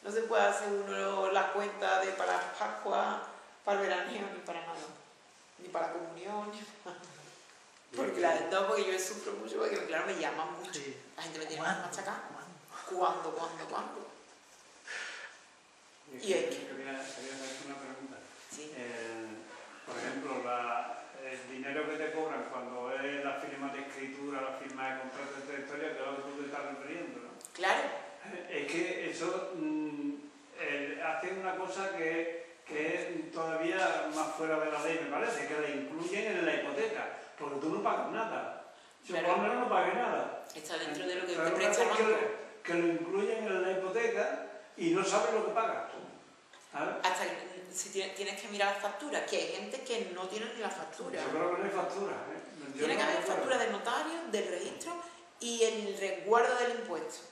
No se puede hacer uno las cuentas de para las Pascuas, para el veraneo, ni para nada. Ni para la comunión, ni para... Porque porque yo sufro mucho, porque claro, me llaman mucho. Sí. La gente me tiene que machacar. ¿Cuándo? Y es que... Quería hacer una pregunta. Sí. Por ejemplo, el dinero que te cobran cuando es la firma de escritura, la firma de contrato de esta historia, que es lo que tú te estás refiriendo, ¿no? Claro. Es que eso hace una cosa que es todavía más fuera de la ley, me parece, que la incluyen en la hipoteca, porque tú no pagas nada. Yo por lo menos no pagué nada. Está dentro de lo que te presta el banco. Que lo incluyen en la hipoteca y no sabes lo que pagas. ¿Sabes? Hasta si tienes que mirar las facturas, que hay gente que no tiene ni la factura. Yo creo que no hay factura. Tiene que haber factura del notario, del registro y el resguardo del impuesto,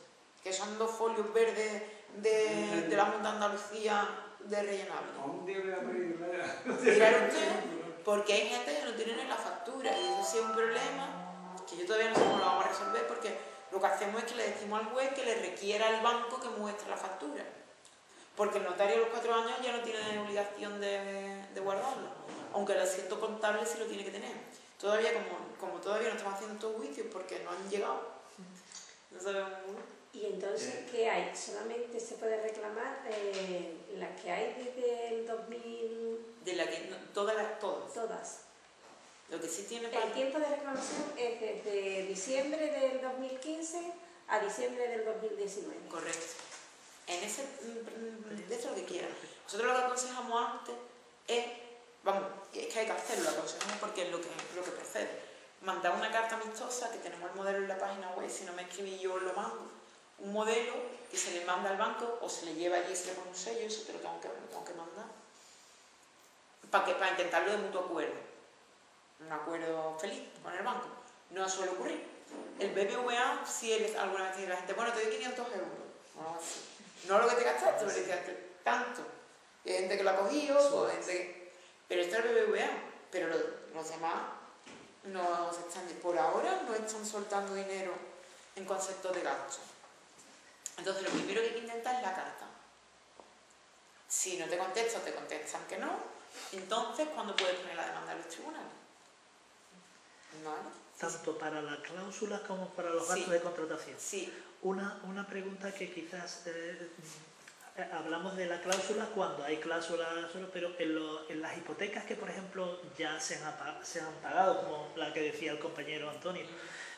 que son 2 folios verdes de la Junta de Andalucía de rellenable. Un día voy a pedirle. Mirar usted, porque hay gente que no tiene ni la factura y eso sí es un problema que yo todavía no sé cómo lo vamos a resolver, porque lo que hacemos es que le decimos al juez que le requiera al banco que muestre la factura. Porque el notario a los 4 años ya no tiene obligación de guardarlo, aunque el asiento contable sí lo tiene que tener. Todavía, como todavía no estamos haciendo estos juicios porque no han llegado, no sabemos muy bien. ¿Y entonces qué hay? ¿Solamente se puede reclamar las que hay desde el 2000? De la que todas. Todas. Lo que sí tiene El tiempo de reclamación es desde diciembre del 2015 a diciembre del 2019. Correcto. En ese, de esto lo que quieran. Nosotros lo que aconsejamos antes es, es que hay que hacerlo, lo aconsejamos porque es lo que procede. Mandar una carta amistosa, que tenemos el modelo en la página web, si no me escribí yo lo mando. Un modelo que se le manda al banco o se le lleva allí y se le pone un sello, eso te lo tengo que mandar. Para intentarlo de mutuo acuerdo. Un acuerdo feliz con el banco. No suele ocurrir. El BBVA, si alguna vez tiene la gente, bueno, te doy 500 euros. No, así. No lo que te gastaste, pero te gastaste tanto. Y hay gente que lo ha cogido, pero está el BBVA. Pero los demás no se están, por ahora no están soltando dinero en concepto de gasto. Entonces lo primero que hay que intentar es la carta. Si no te contestan, te contestan que no, entonces ¿cuándo puedes poner la demanda en los tribunales? ¿Vale? Tanto para las cláusulas como para los gastos de contratación. Sí. Una pregunta que quizás hablamos de la cláusula cuando hay cláusulas, pero en las hipotecas que, por ejemplo, ya se han pagado, como la que decía el compañero Antonio,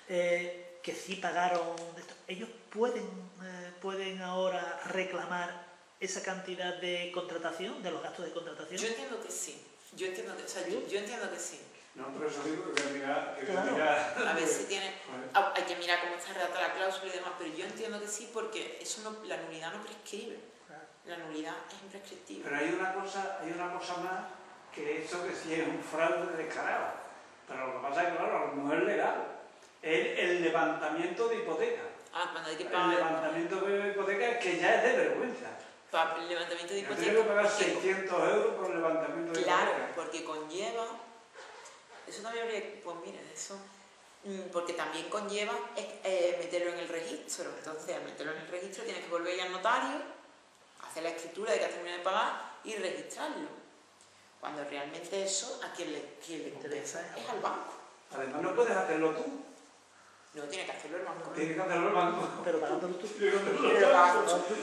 que sí pagaron, ellos pueden ahora reclamar esa cantidad de contratación, de los gastos de contratación. Yo entiendo que sí. Yo entiendo que, o sea, yo entiendo que sí. No, pero eso digo que mira, A ver si tiene... Hay que mirar cómo está redactada la cláusula y demás, pero yo entiendo que sí porque eso no, la nulidad no prescribe. La nulidad es imprescriptible. Pero hay una cosa más que eso que sí es un fraude descarado. Pero lo que pasa es que, claro, no es legal. Es el levantamiento de hipoteca. Cuando hay que pagar... El levantamiento de hipoteca es que ya es de vergüenza. Para el levantamiento de hipoteca... Tengo que pagar 600 euros por el levantamiento de hipoteca. Claro, porque conlleva... Eso también habría... Pues mira, eso... Porque también conlleva meterlo en el registro. Entonces, al meterlo en el registro tienes que volver al notario, hacer la escritura de que has terminado de pagar y registrarlo. Cuando realmente eso, a quien le compensa es al banco. Además, no puedes hacerlo tú. No, tiene que hacerlo el banco. Tiene que hacerlo el banco. Pero pagándolo tú. Pero pagándolo tú.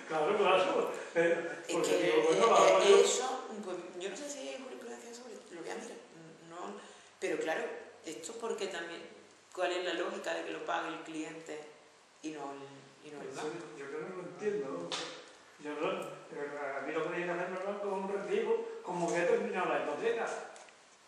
Claro. Es que eso, pues yo no sé si hay jurisprudencia sobre esto, lo voy a mirar. No, pero claro, esto porque también, ¿cuál es la lógica de que lo pague el cliente y no el banco? Yo creo que no lo entiendo. A mí lo que tiene que hacerme el banco es un recibo como que he terminado la hipoteca.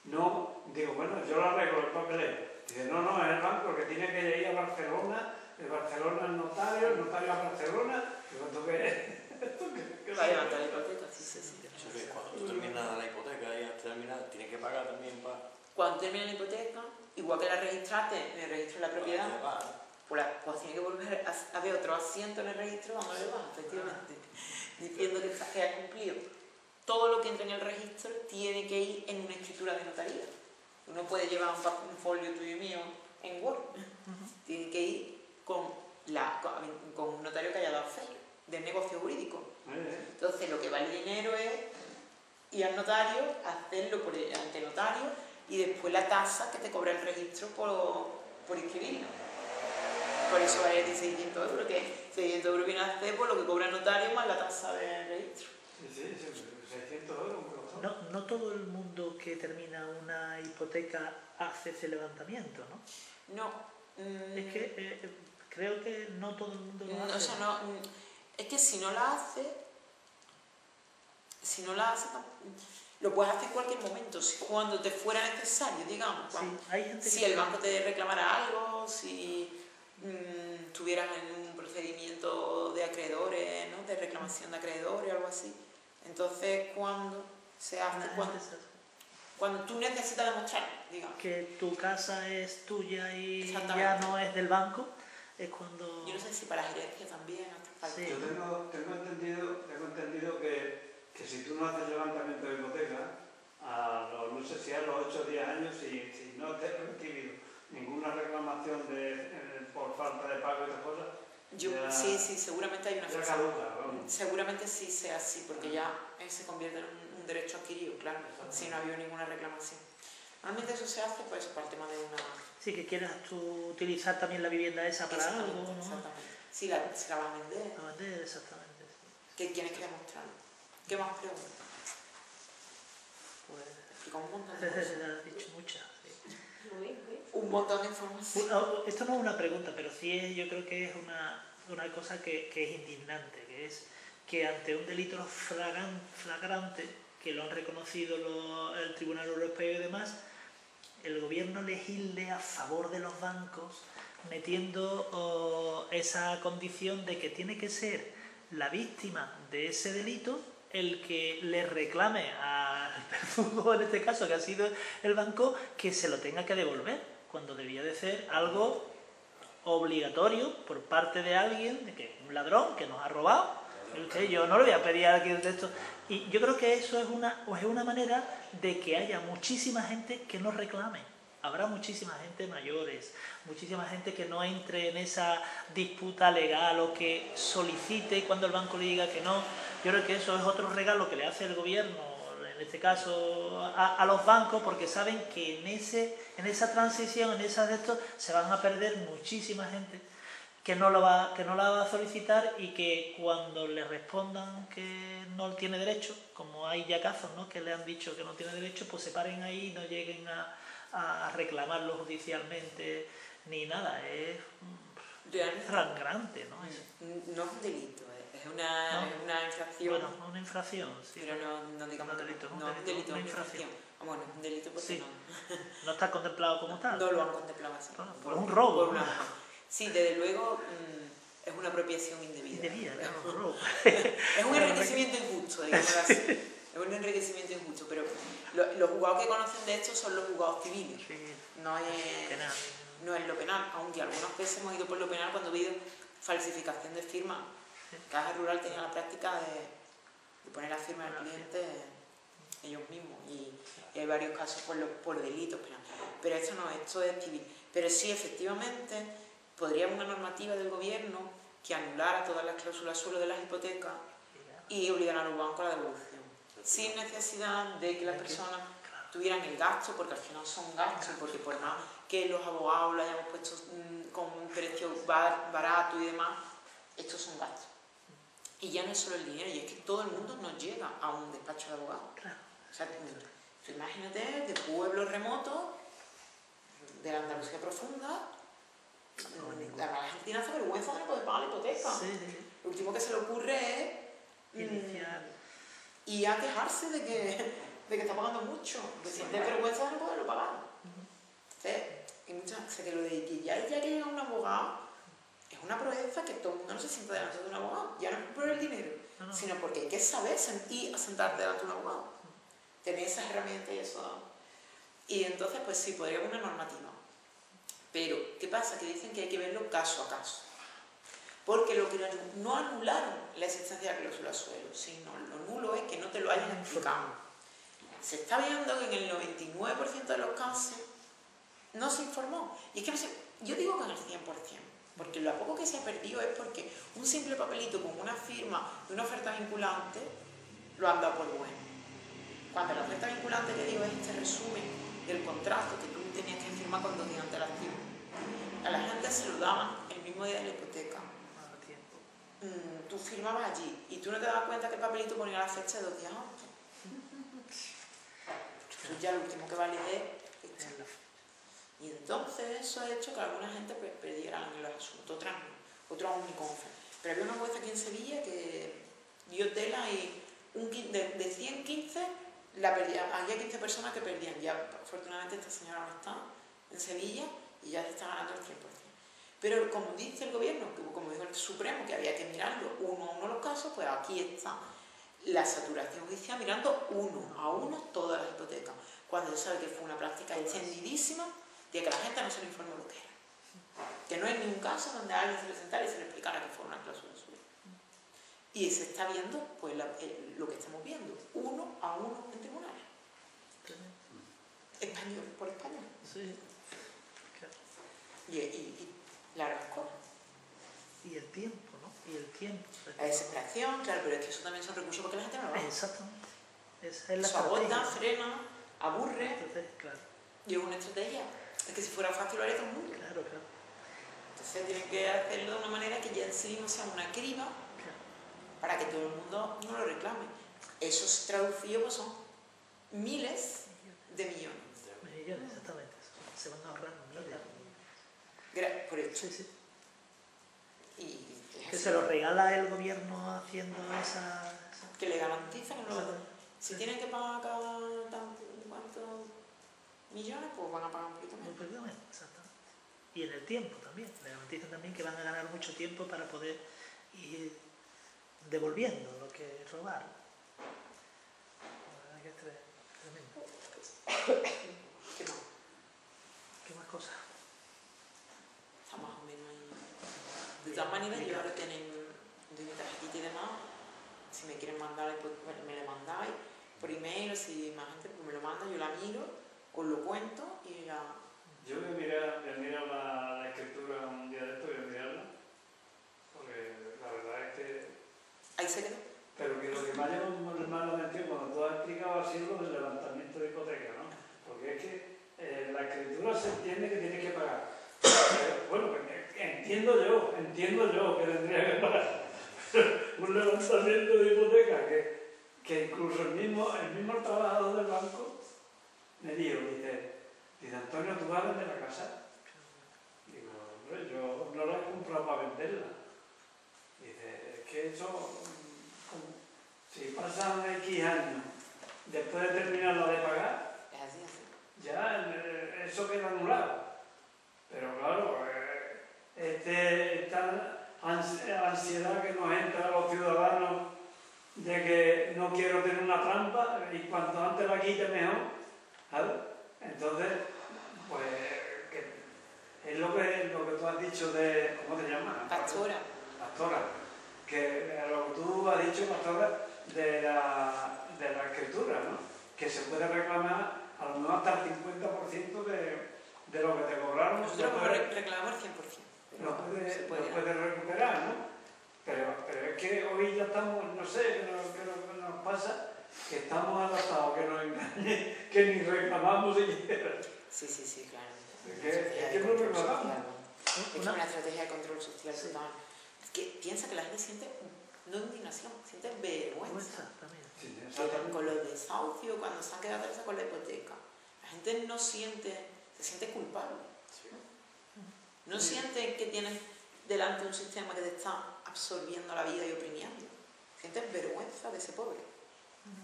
No, digo, bueno, yo lo arreglo el papeleo. Dice, no, es el banco el que tiene que ir a Barcelona, de Barcelona al notario, el notario a Barcelona. Digo, ¿esto qué es? Va a levantar la hipoteca, sí. Eso que cuando tú terminas la hipoteca y has terminado, tienes que pagar también para... Cuando termina la hipoteca, igual que la registraste en el registro de la propiedad, pues tiene que volver a ver otro asiento en el registro dándole baja, efectivamente, diciendo que ha cumplido. Todo lo que entra en el registro tiene que ir en una escritura de notaría. Uno puede llevar un folio tuyo y mío en Word. Tiene que ir con un notario que haya dado fe del negocio jurídico. Entonces, lo que vale dinero es ir al notario, hacerlo ante el notario y después la tasa que te cobra el registro por inscribirlo. Por eso vale 600 euros, que 600 euros viene a hacer por lo que cobra el notario más la tasa del registro. Sí, 600 euros. No todo el mundo que termina una hipoteca hace ese levantamiento, ¿no? No. Es que creo que no todo el mundo lo hace. O sea, no, es que si no la hace, lo puedes hacer en cualquier momento, cuando te fuera necesario, digamos. Hay gente si el banco te reclamara algo, si estuvieras en un procedimiento de acreedores, ¿no? De reclamación de acreedores o algo así. Entonces, cuando se hace, cuando tú necesitas demostrar, digamos. Que tu casa es tuya y Exactamente. ya no es del banco, es cuando... Yo no sé si para gerencia también hace falta. Sí. Yo tengo entendido que si tú no haces levantamiento de hipoteca, no sé si a los 8 o 10 años, si no te has recibido ninguna reclamación por falta de pago y esas cosas, Sí, seguramente hay una ya fecha. caduca, vamos. Seguramente sí sea así, porque ya se convierte en un derecho adquirido, claro, si no ha habido ninguna reclamación. Normalmente eso se hace pues para el tema de una... Sí, que quieras tú utilizar también la vivienda esa para algo, ¿no? Exactamente. Si la vas a vender. A vender, exactamente. Sí. ¿Qué tienes que demostrar? ¿Qué más preguntas? Pues... Explica un montón de cosas. Has dicho muchas, sí. Un montón de información. Esto no es una pregunta, pero sí yo creo que es una cosa que es indignante, que es que ante un delito flagrante, que lo han reconocido el Tribunal Europeo y demás, el gobierno legisle a favor de los bancos, metiendo esa condición de que tiene que ser la víctima de ese delito el que le reclame al verdugo, en este caso, que ha sido el banco, que se lo tenga que devolver, cuando debía de ser algo obligatorio por parte de alguien, de que un ladrón que nos ha robado. Yo no le voy a pedir a alguien de esto. Y yo creo que eso es una manera de que haya muchísima gente que no reclame. Habrá muchísima gente mayores, muchísima gente que no entre en esa disputa legal o que solicite cuando el banco le diga que no. Yo creo que eso es otro regalo que le hace el gobierno, en este caso a los bancos, porque saben que en esa transición, en esa de esto, se van a perder muchísima gente que no la va a solicitar y que cuando le respondan que no tiene derecho, como hay ya casos, ¿no?, que le han dicho que no tiene derecho, pues se paren ahí y no lleguen a reclamarlo judicialmente ni nada. Es sangrante, ¿no? No es un delito, Es una infracción. Bueno, una infracción, sí. Pero no digamos No delito, no, un delito, una una infracción. Bueno, un delito porque Sí. no. No está contemplado como tal. No lo han contemplado así. Bueno, pues un robo. Por sí, desde luego es una apropiación indebida. Indebida, claro, un robo. Es un enriquecimiento injusto, digamos así. Es un enriquecimiento injusto, pero los juzgados que conocen de esto son los juzgados civiles. Sí, No es, penal. no es lo penal, aunque algunas veces hemos ido por lo penal cuando ha habido falsificación de firma. Caja Rural tenía la práctica de poner la firma del cliente ellos mismos y hay varios casos por delitos penales. Pero esto es civil. Pero sí, efectivamente, podría haber una normativa del gobierno que anulara todas las cláusulas suelo de las hipotecas y obligara a los bancos a la devolución, sin necesidad de que las personas tuvieran el gasto, porque al final son gastos, porque por más que los abogados lo hayamos puesto con un precio barato y demás, estos son gastos. Y ya no es solo el dinero, y es que todo el mundo no llega a un despacho de abogados. Claro. O sea, tú imagínate de pueblos remotos, de la Andalucía profunda, la gente tiene hasta vergüenza de no poder pagar la hipoteca. Sí. Lo último que se le ocurre es Iniciar. y a quejarse de que está pagando mucho, que siente vergüenza de no poderlo pagar. Entonces, que lo de que ya que llega un abogado es una proeza que todo el mundo no se sienta delante de un abogado, ya no es por el dinero, sino porque hay que saber sentarte delante de un abogado, tener esas herramientas y eso. Y entonces, pues sí, podría haber una normativa. Pero, ¿qué pasa? Que dicen que hay que verlo caso a caso. Porque lo que no anularon la existencia de la cláusula suelo, sino lo nulo es que no te lo hayan explicado. Se está viendo que en el 99% de los casos no se informó. Y es que no sé, yo digo que en el 100%, porque lo poco que se ha perdido es porque un simple papelito con una firma de una oferta vinculante lo han dado por bueno. Cuando la oferta vinculante, que digo, es este resumen del contrato que tú tenías que firmar con 2 días de antelación, a la gente se lo daban el mismo día de la hipoteca. Tú firmabas allí y tú no te dabas cuenta que el papelito ponía la fecha de 2 días antes. Tú ya lo último que validé. Y entonces eso ha hecho que alguna gente perdiera en los asuntos, otras no, otros aún ni confian. Pero había una jueza aquí en Sevilla que dio tela y de 115 había 15 personas que perdían. Ya afortunadamente esta señora no está en Sevilla y ya se está ganando el 100%. Pero como dice el gobierno, como dijo el Supremo, que había que mirarlo uno a uno los casos, pues aquí está la saturación judicial mirando uno a uno todas las hipotecas, cuando se sabe que fue una práctica extendidísima de que la gente no se le informó lo que era. Que no hay ningún caso donde alguien se presentara y se le explicara que fue una cláusula suya. Y se está viendo pues lo que estamos viendo, uno a uno en tribunales. Español por español. Sí. Y largas cosas. Y el tiempo, ¿no? Y el tiempo. La desesperación, claro, pero es que eso también son recursos porque la gente no lo va. Exactamente. Esa es la Eso agota, estrategia. frena, aburre. Entonces, claro. Y es una estrategia. Es que si fuera fácil lo haría todo el mundo. Claro. Entonces tienen que hacerlo de una manera que ya en sí no sea una criba para que todo el mundo no lo reclame. Eso traducido pues son miles de millones. Millones, exactamente. Se van a ahorrar miles. Por esto. Sí. Y Que se lo regala el gobierno haciendo esa... que le garantiza que no lo... Si Sí. tienen que pagar cada cuántos millones, pues van a pagar un poquito menos. Exactamente. Y en el tiempo también. Le garantizan también que van a ganar mucho tiempo para poder ir devolviendo lo que robaron. La verdad que es tremendo. ¿Qué más? ¿Qué más cosas? Está más o menos ahí. De todas maneras, yo ahora tienen de mi tarjetita y demás. Si me quieren mandar, pues, me lo mandáis por email, o si más gente pues me lo manda, yo la miro, os lo cuento y ya. Yo voy a mirar la escritura un día de esto, voy a mirarla, porque la verdad es que... Ahí se quedó. Pero que lo que me ha llamado más la atención cuando tú has explicado ha sido lo del levantamiento de hipoteca, ¿no? Porque es que la escritura se entiende que tienes que pagar. Bueno, entiendo yo que tendría que pagar un levantamiento de hipoteca que incluso el mismo trabajador del banco me dijo, dice Antonio, ¿tú vas a vender la casa? Digo, hombre, yo no la he comprado para venderla. Dice, es que eso pasan X años, después de terminarlo de pagar, Es así. ya eso queda anulado. Pero claro, esta ansiedad que nos entra a los ciudadanos de que no quiero tener una trampa y cuanto antes la quite mejor, ¿sabes? Entonces, pues es lo que tú has dicho de, ¿cómo te llamas? Pastora. Pastora, que lo que tú has dicho, Pastora, de la escritura, ¿no? Que se puede reclamar a lo mejor hasta el 50% de lo que te cobraron. Nosotros reclamamos el 100%. Lo puedes recuperar, ¿no? Pero es que hoy ya estamos, no sé, que nos pasa, que estamos adaptados, que nos engañen, que ni reclamamos siquiera. Sí, claro. Es que no reclamamos. Es una estrategia de control social total. Es que piensa que la gente siente, no indignación, siente vergüenza. Exactamente. Con los desahucios, cuando se han quedado atrás con la hipoteca. La gente no siente, se siente culpable. No siente que tienen delante un sistema que te está absorbiendo la vida y oprimiendo. Sientes vergüenza de ese pobre.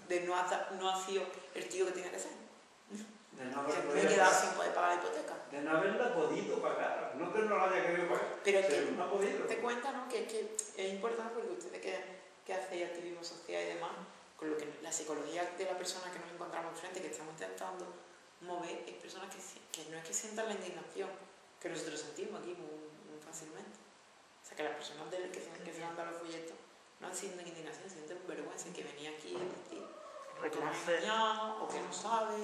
De no ha sido el tío que tiene que ser. De no Que haber me he quedado sin poder pagar la hipoteca. de no haberla podido pagar, no que no la haya querido pagar, Pero que no ha podido. te cuenta, ¿no? que es importante porque ustedes que hacéis activismo social y demás, con lo que la psicología de la persona que nos encontramos enfrente, que estamos intentando mover, es personas que no es que sientan la indignación que nosotros sentimos aquí muy fácilmente. O sea, que las personas que se han dado los folletos no sienten indignación, sienten vergüenza que venía aquí y decir o que la han engañado, o que no sabe,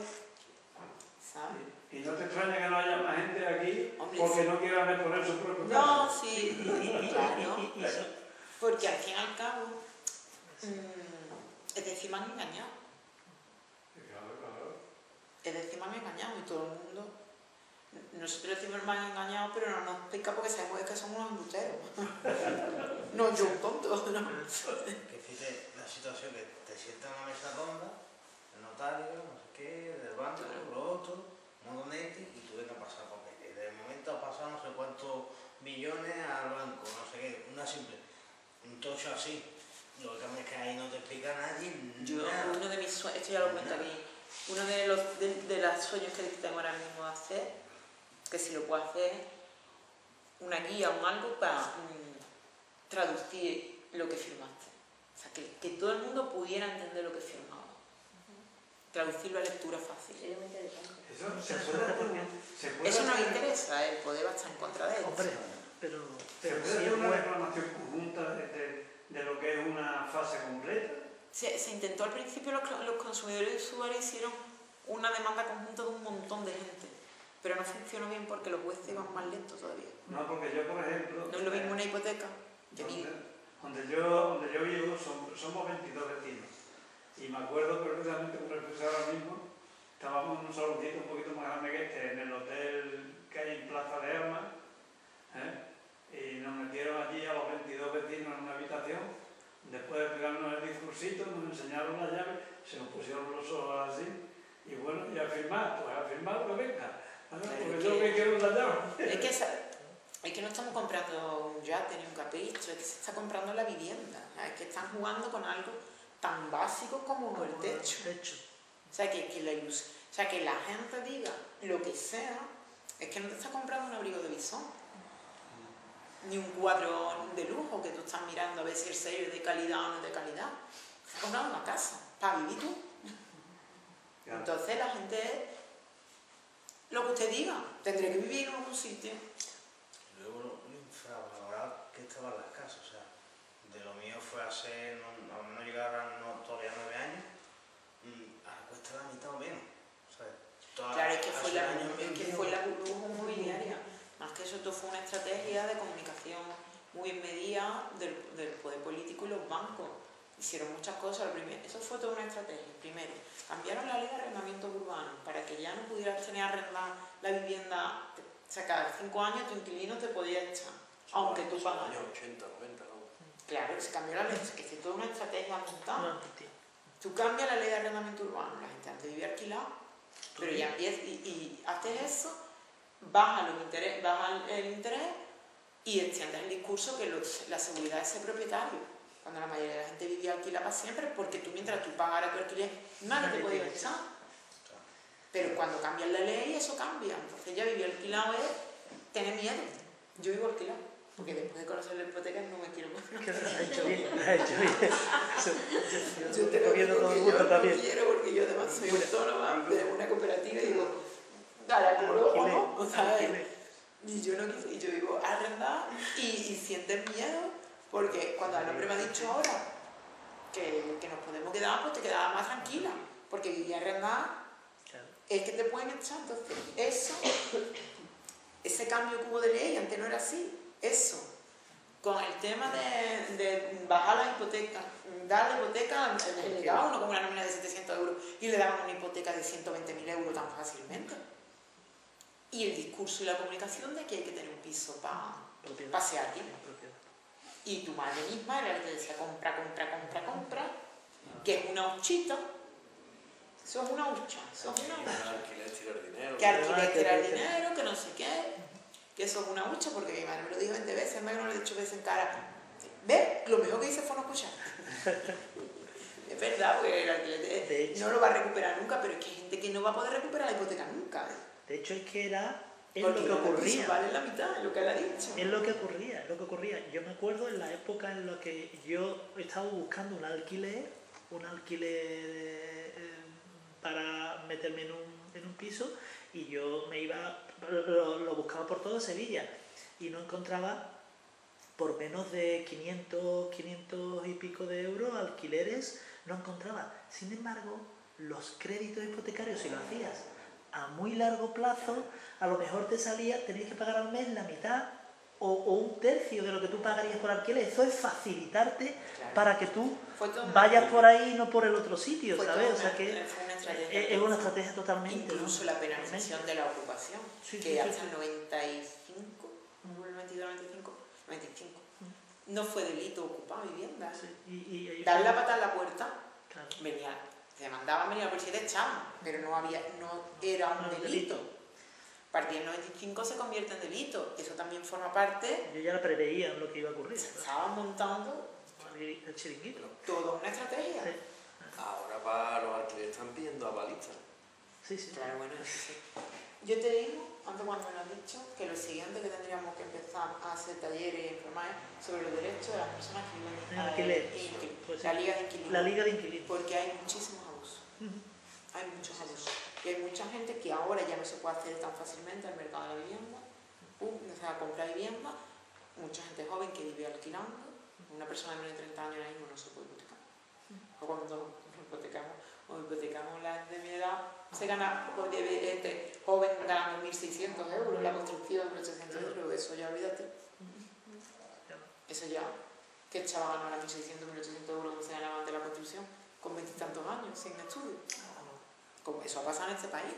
¿sabes? Y no te extraña que no haya más gente aquí. Hombre, porque sí. no quieran exponer su propio caso. No, sí, claro. Porque al fin y al cabo, es decir, me han engañado. Claro. Es decir, me han engañado y todo el mundo. Nosotros decimos me han engañado, pero no nos explica porque sabemos que somos unos embusteros. No, yo un tonto, ¿no? Que fíjate la situación que te sientas en una mesa ronda, el notario, no sé qué, del banco, lo otro, un montón de gente, y tú ves que ha pasado porque de momento ha pasado no sé cuántos millones al banco, no sé qué, una simple, un tocho así. Lo que es que ahí no te explica nadie nada. Uno de mis sueños, esto ya lo cuento aquí, uno de los sueños que tengo ahora mismo de hacer, que si lo puedo hacer, una guía o algo para traducir lo que firmaste. O sea, que todo el mundo pudiera entender lo que firmaba. Traducirlo a lectura fácil. Eso nos interesa, el poder va a estar en contra de eso. Hombre, pero ¿Se puede hacer una reclamación conjunta de lo que es una fase completa? Se intentó al principio, los consumidores y usuarios hicieron una demanda conjunta de un montón de gente, pero no funcionó bien porque los jueces iban más lentos todavía. No, porque yo, por ejemplo... No es lo mismo una hipoteca que donde yo vivo somos 22 vecinos. Y me acuerdo perfectamente, como refresco ahora mismo, estábamos en un saloncito un poquito más grande que este, en el hotel que hay en Plaza de Armas, y nos metieron allí a los 22 vecinos en una habitación. Después de pegarnos el discursito, nos enseñaron la llave, se nos pusieron los ojos así, y bueno, y a firmar, pues a firmar lo que venga. Porque yo lo que quiero es la llave. Es que no estamos comprando un yate ni un capricho, es que se está comprando la vivienda. Es que están jugando con algo tan básico como el techo. O sea, que la gente diga lo que sea, es que no te está comprando un abrigo de bisón, ni un cuadro de lujo que tú estás mirando a ver si el sello es de calidad o no es de calidad. Estás comprando una casa para vivir tú. Entonces la gente, lo que usted diga, tendré que vivir en algún sitio. Luego lo infravalorado que estaban las casas, o sea, de lo mío fue hace, a lo menos llegaron todavía 9 años, ahora cuesta la mitad o menos. O sea, Claro, es que fue la burbuja inmobiliaria. Más que eso, esto fue una estrategia de comunicación muy inmediata del poder político y los bancos. Hicieron muchas cosas. Eso fue toda una estrategia. Primero, cambiaron la ley de arrendamiento urbano para que ya no pudieras tener arrendada la vivienda. O sea, cada 5 años tu inquilino te podía echar, aunque tú pagaras. Años 80, 90, ¿no? Claro, se cambió la ley, es que es toda una estrategia montada. Tú cambias la ley de arrendamiento urbano, la gente antes vivía alquilada, pero ya empiezas y haces eso, baja el interés y extiendes el discurso que la seguridad es ser propietario. cuando la mayoría de la gente vivía alquilada para siempre, porque tú mientras tú pagaras tu alquiler, nadie te podía echar. Pero cuando cambian la ley, eso cambia. Entonces ya vivir alquilado es tener miedo. Yo vivo alquilado, porque después de conocer la hipoteca no me quiero comprar. Ha hecho bien, ha hecho bien. Yo te lo digo que yo no quiero, porque yo además soy autónoma, tenemos una cooperativa y digo, la cobro o no, ¿sabes? Y yo no quiero, y yo vivo arrendada y sientes miedo, porque cuando el hombre me ha dicho ahora que nos podemos quedar, pues te quedabas más tranquila, porque vivía arrendada, es que te pueden echar. Entonces, ese cambio que hubo de ley, antes no era así, eso, con el tema de bajar la hipoteca, dar la hipoteca, le daba uno con una nómina de 700 euros y le daban una hipoteca de 120.000 euros tan fácilmente. Y el discurso y la comunicación de que hay que tener un piso para pasear aquí. Y tu madre misma era la que decía compra, que es una huchita. Eso es una hucha. Que alquiler tirar dinero. Que alquiler tirar dinero, que no sé qué. Que eso es una hucha, porque mi madre me lo dijo 20 veces, me lo he dicho veces en cara. ¿Ves? Lo mejor que hice fue no escuchar. Es verdad, porque el alquiler no lo va a recuperar nunca, pero es que hay gente que no va a poder recuperar la hipoteca nunca. De hecho, es que es porque lo que ocurría. Vale la mitad, es lo que él ha dicho. Es lo que ocurría. Yo me acuerdo en la época en la que yo estaba buscando un alquiler para meterme en un piso, y yo me iba, lo buscaba por toda Sevilla y no encontraba por menos de 500 y pico de euros alquileres, no encontraba. Sin embargo, los créditos hipotecarios, si lo hacías a muy largo plazo, a lo mejor te salía, tenías que pagar al mes la mitad o un tercio de lo que tú pagarías por alquiler. Eso es facilitarte para que tú vayas por ahí y no por el otro sitio, ¿sabes? O sea que es una estrategia totalmente. Incluso la penalización de la ocupación, que hasta el 95, el 92, 95, no fue delito ocupar vivienda. Dar la pata en la puerta, venía, te mandaban venir a la policía y te echaban, pero no era un delito. A partir del 95 se convierte en delito. Eso también forma parte. Yo ya preveía lo que iba a ocurrir. Estaban montando el chiringuito. Toda una estrategia. Sí. Ahora para los alquileres están pidiendo avalistas. Sí. Claro, bueno, sí. Yo te digo, antes cuando me lo has dicho, que lo siguiente que tendríamos que empezar a hacer talleres y informar sobre los derechos de las personas que viven en alquiler. La Liga de Inquilinos. La Liga de Inquilinos. Porque hay muchísimos abusos. Hay muchos abusos. Y hay mucha gente que ahora ya no se puede acceder tan fácilmente al mercado de la vivienda, a comprar vivienda, mucha gente joven que vive alquilando, una persona de menos de 30 años ahora mismo no se puede hipotecar. O cuando hipotecamos la de mi edad, se gana, este joven ganando 1.600 euros, la construcción 1.800 euros, eso ya olvídate. Eso ya, que el chaval ganó 1.600, 1.800 euros como se ganaba antes de la construcción, con 20 y tantos años, sin estudio. Como eso ha pasado en este país.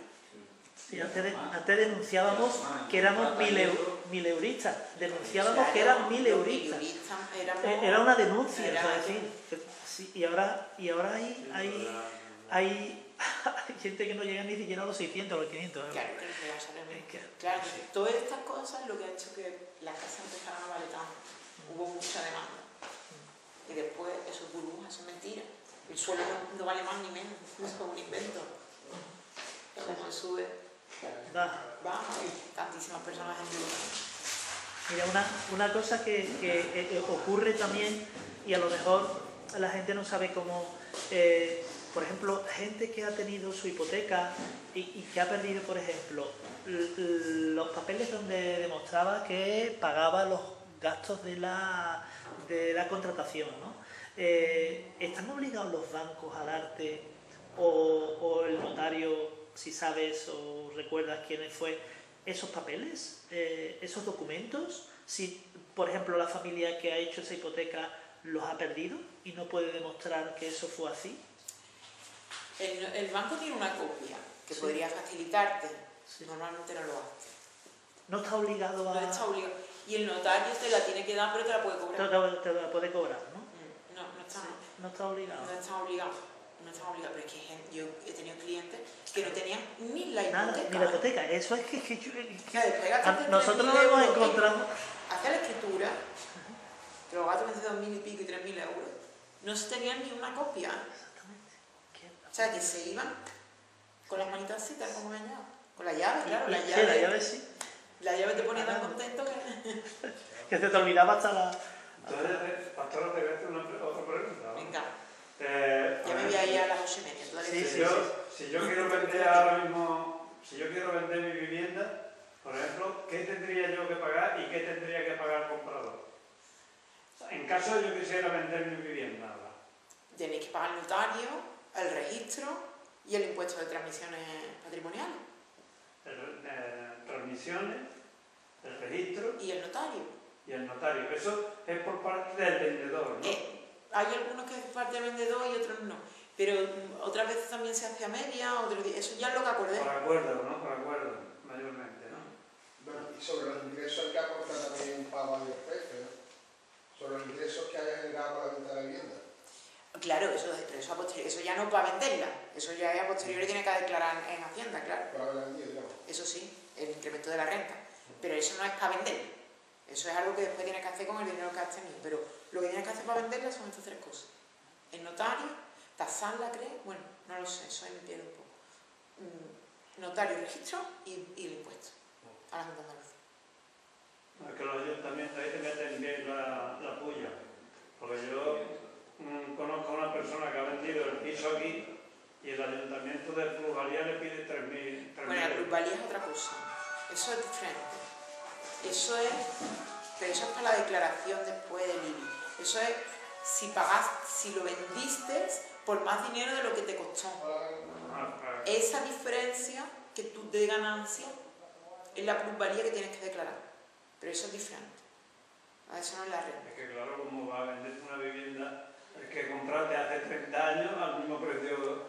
Sí, antes denunciábamos que éramos mileuristas. Denunciábamos que eran mileuristas. Era una denuncia, o sea, sí, y ahora hay gente que no llega ni siquiera a los 600 o los 500 euros. Claro, que no llega a saber. Claro, todas estas cosas lo que ha hecho que las casas empezaran a valer tanto. Hubo mucha demanda. Y después, eso es burbuja, eso es mentira. El suelo no vale más ni menos, eso es un invento. Como sube, baja y tantísimas personas en vivo. Mira, una cosa que ocurre también, y a lo mejor la gente no sabe cómo, por ejemplo, gente que ha tenido su hipoteca y que ha perdido, por ejemplo, los papeles donde demostraba que pagaba los gastos de la contratación, ¿no? ¿Están obligados los bancos a darte o el notario, si sabes o recuerdas quién fue, esos papeles, esos documentos? Si, por ejemplo, la familia que ha hecho esa hipoteca los ha perdido y no puede demostrar que eso fue así. El banco tiene una copia que podría facilitarte, normalmente no lo hace. No está obligado a... No está obligado. Y el notario te la tiene que dar, pero te la puede cobrar. Te la puede cobrar, ¿no? No está obligado. No está obligado, pero es que yo he tenido clientes que no tenían ni la hipoteca. Nada, ni la hipoteca. Eso es que nosotros no lo hemos encontrado. Hace la escritura pero los gatos venden 2.000 y pico y 3.000 euros. No se tenían ni una copia. O sea, que se iban con las manitas así, tal como venía. Con la llave, claro, la llave. Sí, la llave sí. La llave te ponía tan contento que... Que se te olvidaba hasta la... Entonces, Pastora, te voy a hacer otra pregunta. Venga. Ya me voy a ir a las 8:30. Todavía Si yo quiero vender ahora mismo, si yo quiero vender mi vivienda, por ejemplo, ¿qué tendría yo que pagar y qué tendría que pagar el comprador? O sea, en caso de yo quisiera vender mi vivienda ahora. Tenéis que pagar el notario, el registro y el impuesto de transmisiones patrimoniales. Transmisiones, el registro Y el notario. y el notario. Eso es por parte del vendedor, ¿no? Hay algunos que es parte del vendedor y otros no. Pero otras veces también se hace a media, eso ya es lo que acordé. Por acuerdo, ¿no? Por acuerdo, mayormente, ¿no? Bueno, y sobre los ingresos hay que aportar también un pago a IRPF, ¿no? Sobre los ingresos que haya generado con la venta de la vivienda. Claro, eso ya no es para venderla. Eso ya es a posteriori, tiene que declarar en Hacienda, claro. Para haberla vendido, digamos. Eso sí, el incremento de la renta. Pero eso no es para venderla. Eso es algo que después tienes que hacer con el dinero que has tenido. Pero lo que tienes que hacer para venderla son estas tres cosas. El notario, tasarla, creo, bueno, no lo sé, eso ahí me pierdo un poco. Notario, registro y el impuesto a la Junta de Andalucía. Es que los ayuntamientos ahí te meten bien la puya. Porque yo conozco a una persona que ha vendido el piso aquí y el ayuntamiento de plusvalía le pide 3.000 Bueno, la plusvalía es otra cosa. Eso es diferente. Pero eso es para la declaración después del IBI. Eso es si lo vendiste por más dinero de lo que te costó. Esa diferencia que tú de ganancia es la plusvalía que tienes que declarar. Pero eso es diferente. Eso no es la renta. Es que claro, como va a vender una vivienda, es que compraste hace 30 años al mismo precio.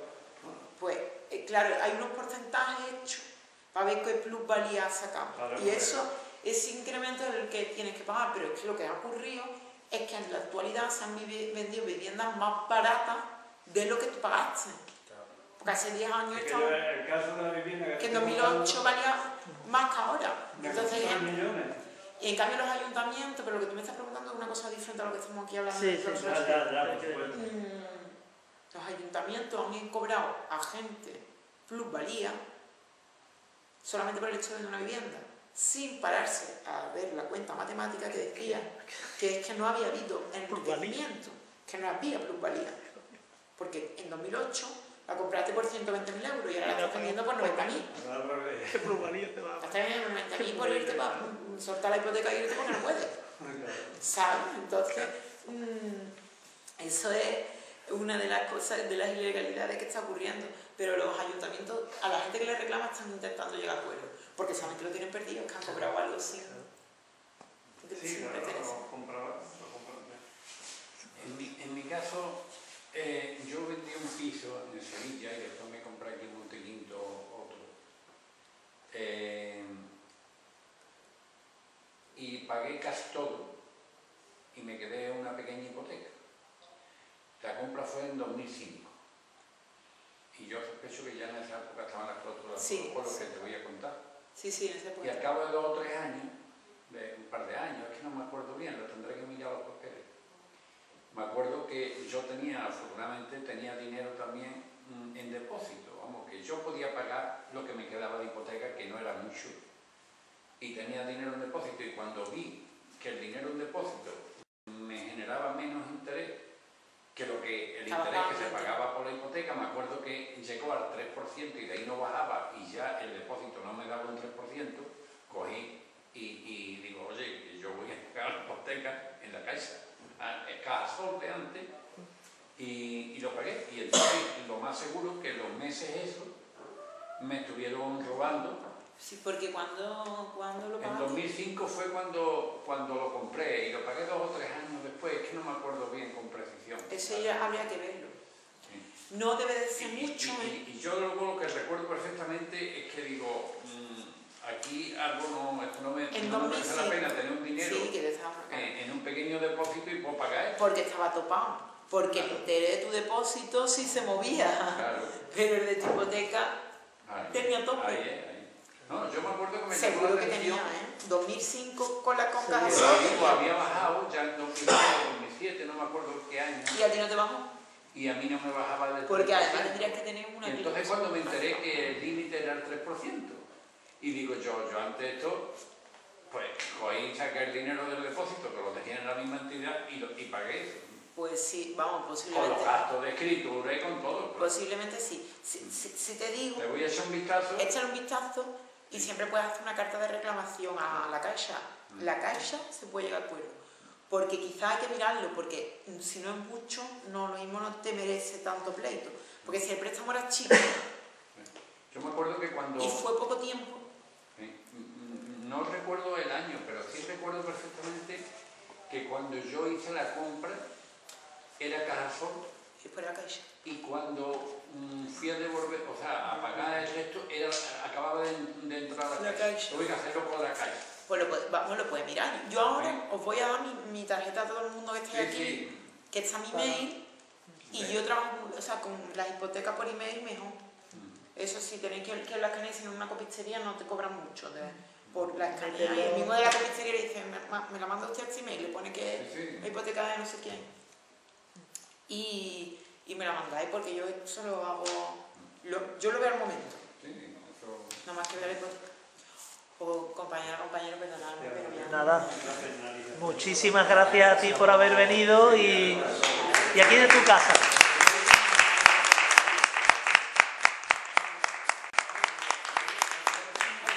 Pues, claro, hay unos porcentajes hechos para ver qué plusvalía has sacado. Claro, y eso, ese incremento es el que tienes que pagar. Pero es que lo que ha ocurrido es que en la actualidad se han vendido viviendas más baratas de lo que tú pagaste. Porque hace 10 años estaba... El caso de la vivienda que en 2008 valía más que ahora. Entonces, millones. y en cambio los ayuntamientos, pero lo que tú me estás preguntando es una cosa diferente a lo que estamos aquí hablando. Sí, por supuesto. Los ayuntamientos han cobrado a gente plusvalía solamente por el hecho de una vivienda, sin pararse a ver la cuenta matemática que decía que es que no había habido enriquecimiento, que no había plusvalía. Porque en 2008 la compraste por 120.000 euros y ahora la estás vendiendo por 90.000. ¿Qué plusvalía te va a La estás vendiendo por 90.000 por irte para soltar la hipoteca y irte porque no puedes. ¿Sabes? Entonces, eso es una de las cosas, de las ilegalidades que está ocurriendo. Pero los ayuntamientos, a la gente que les reclama, están intentando llegar a acuerdo. Porque saben que lo tienen perdido, es que han cobrado algo sin. Sí, claro, lo compraba. En mi caso, yo vendí un piso en Sevilla y después me compré aquí en Montequinto otro. Y pagué casi todo y me quedé una pequeña hipoteca. La compra fue en 2005. Y yo sospecho que ya en esa época estaban las cláusulas, Sí, por lo sí. que te voy a contar. Sí, en esa Y época. al cabo de 2 o 3 años, de un par de años, es que no me acuerdo bien, lo tendré que mirar los papeles. Me acuerdo que yo afortunadamente tenía dinero también en depósito, vamos, que yo podía pagar lo que me quedaba de hipoteca, que no era mucho, y tenía dinero en depósito, y cuando vi que el dinero en depósito me generaba menos interés que el interés que se pagaba por la hipoteca, me acuerdo que llegó al 3% y de ahí no bajaba y ya el depósito no me daba un 3%, cogí y digo, oye, yo voy a pagar la hipoteca en la Caixa, Cajasol de antes, y lo pagué. Y entonces lo más seguro que los meses esos me estuvieron robando. Sí, porque cuando lo pagaste. En 2005 fue cuando lo compré y lo pagué 2 o 3 años después, es que no me acuerdo bien con precisión. Eso ya habría que verlo. Sí. No debe de ser mucho. Y yo luego lo que recuerdo perfectamente es que digo, aquí algo esto no me merece la pena tener un dinero en un pequeño depósito y puedo pagar esto. Porque estaba topado. Porque el interés de tu depósito sí se movía. Claro. Pero el de tu hipoteca tenía tope. Ahí. No, yo me acuerdo que me llamó Seguro la que atención. tenía, ¿eh? 2005 con la conca Pero gasoil. digo, había bajado ya en 2007, no me acuerdo qué año. ¿Y a ti no te bajó? Y a mí no me bajaba del 3%. Porque además tendrías que tener una... Y entonces cuando me enteré que el límite era el 3%, y digo yo antes esto, pues cogí, saqué el dinero del depósito, que lo tenía en la misma entidad, y pagué eso. Pues sí, vamos, Con posiblemente. los gastos de escritura y con todo. Claro. Posiblemente sí. Si te digo, Le voy a echar un vistazo. échale un vistazo y siempre puedes hacer una carta de reclamación a la Caixa. La Caixa se puede llegar a acuerdo. Porque quizás hay que mirarlo, porque si no es mucho, no, lo mismo no te merece tanto pleito. Porque si el préstamo era chico Yo me acuerdo que cuando... y fue poco tiempo, no recuerdo el año, pero sí recuerdo perfectamente que cuando yo hice la compra era Cajasol, y fue la Caixa. y cuando fui a devolver, o sea, a pagar el resto, acababa de entrar a la Caixa. Tuve que hacerlo con la Caixa. Pues lo puedes mirar. Yo ahora os voy a dar mi tarjeta a todo el mundo que esté aquí, Sí. que está mi mail, y yo trabajo, o sea, con las hipotecas por email mejor. Eso sí, tenéis que la escanear, si en una copistería no te cobran mucho por la escanea. Y el mismo de la copistería le dice, me la manda usted a este email, le pone que Sí. la hipoteca de no sé quién. Y me la mandáis porque yo eso lo hago, yo lo veo al momento. Sí, eso... Nada más que ver la hipoteca. O compañero, perdonadme, pero ya. Nada. Muchísimas gracias a ti por haber venido y aquí en tu casa.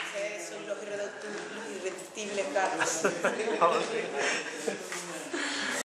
Ustedes son los irreductibles gatos. Vamos.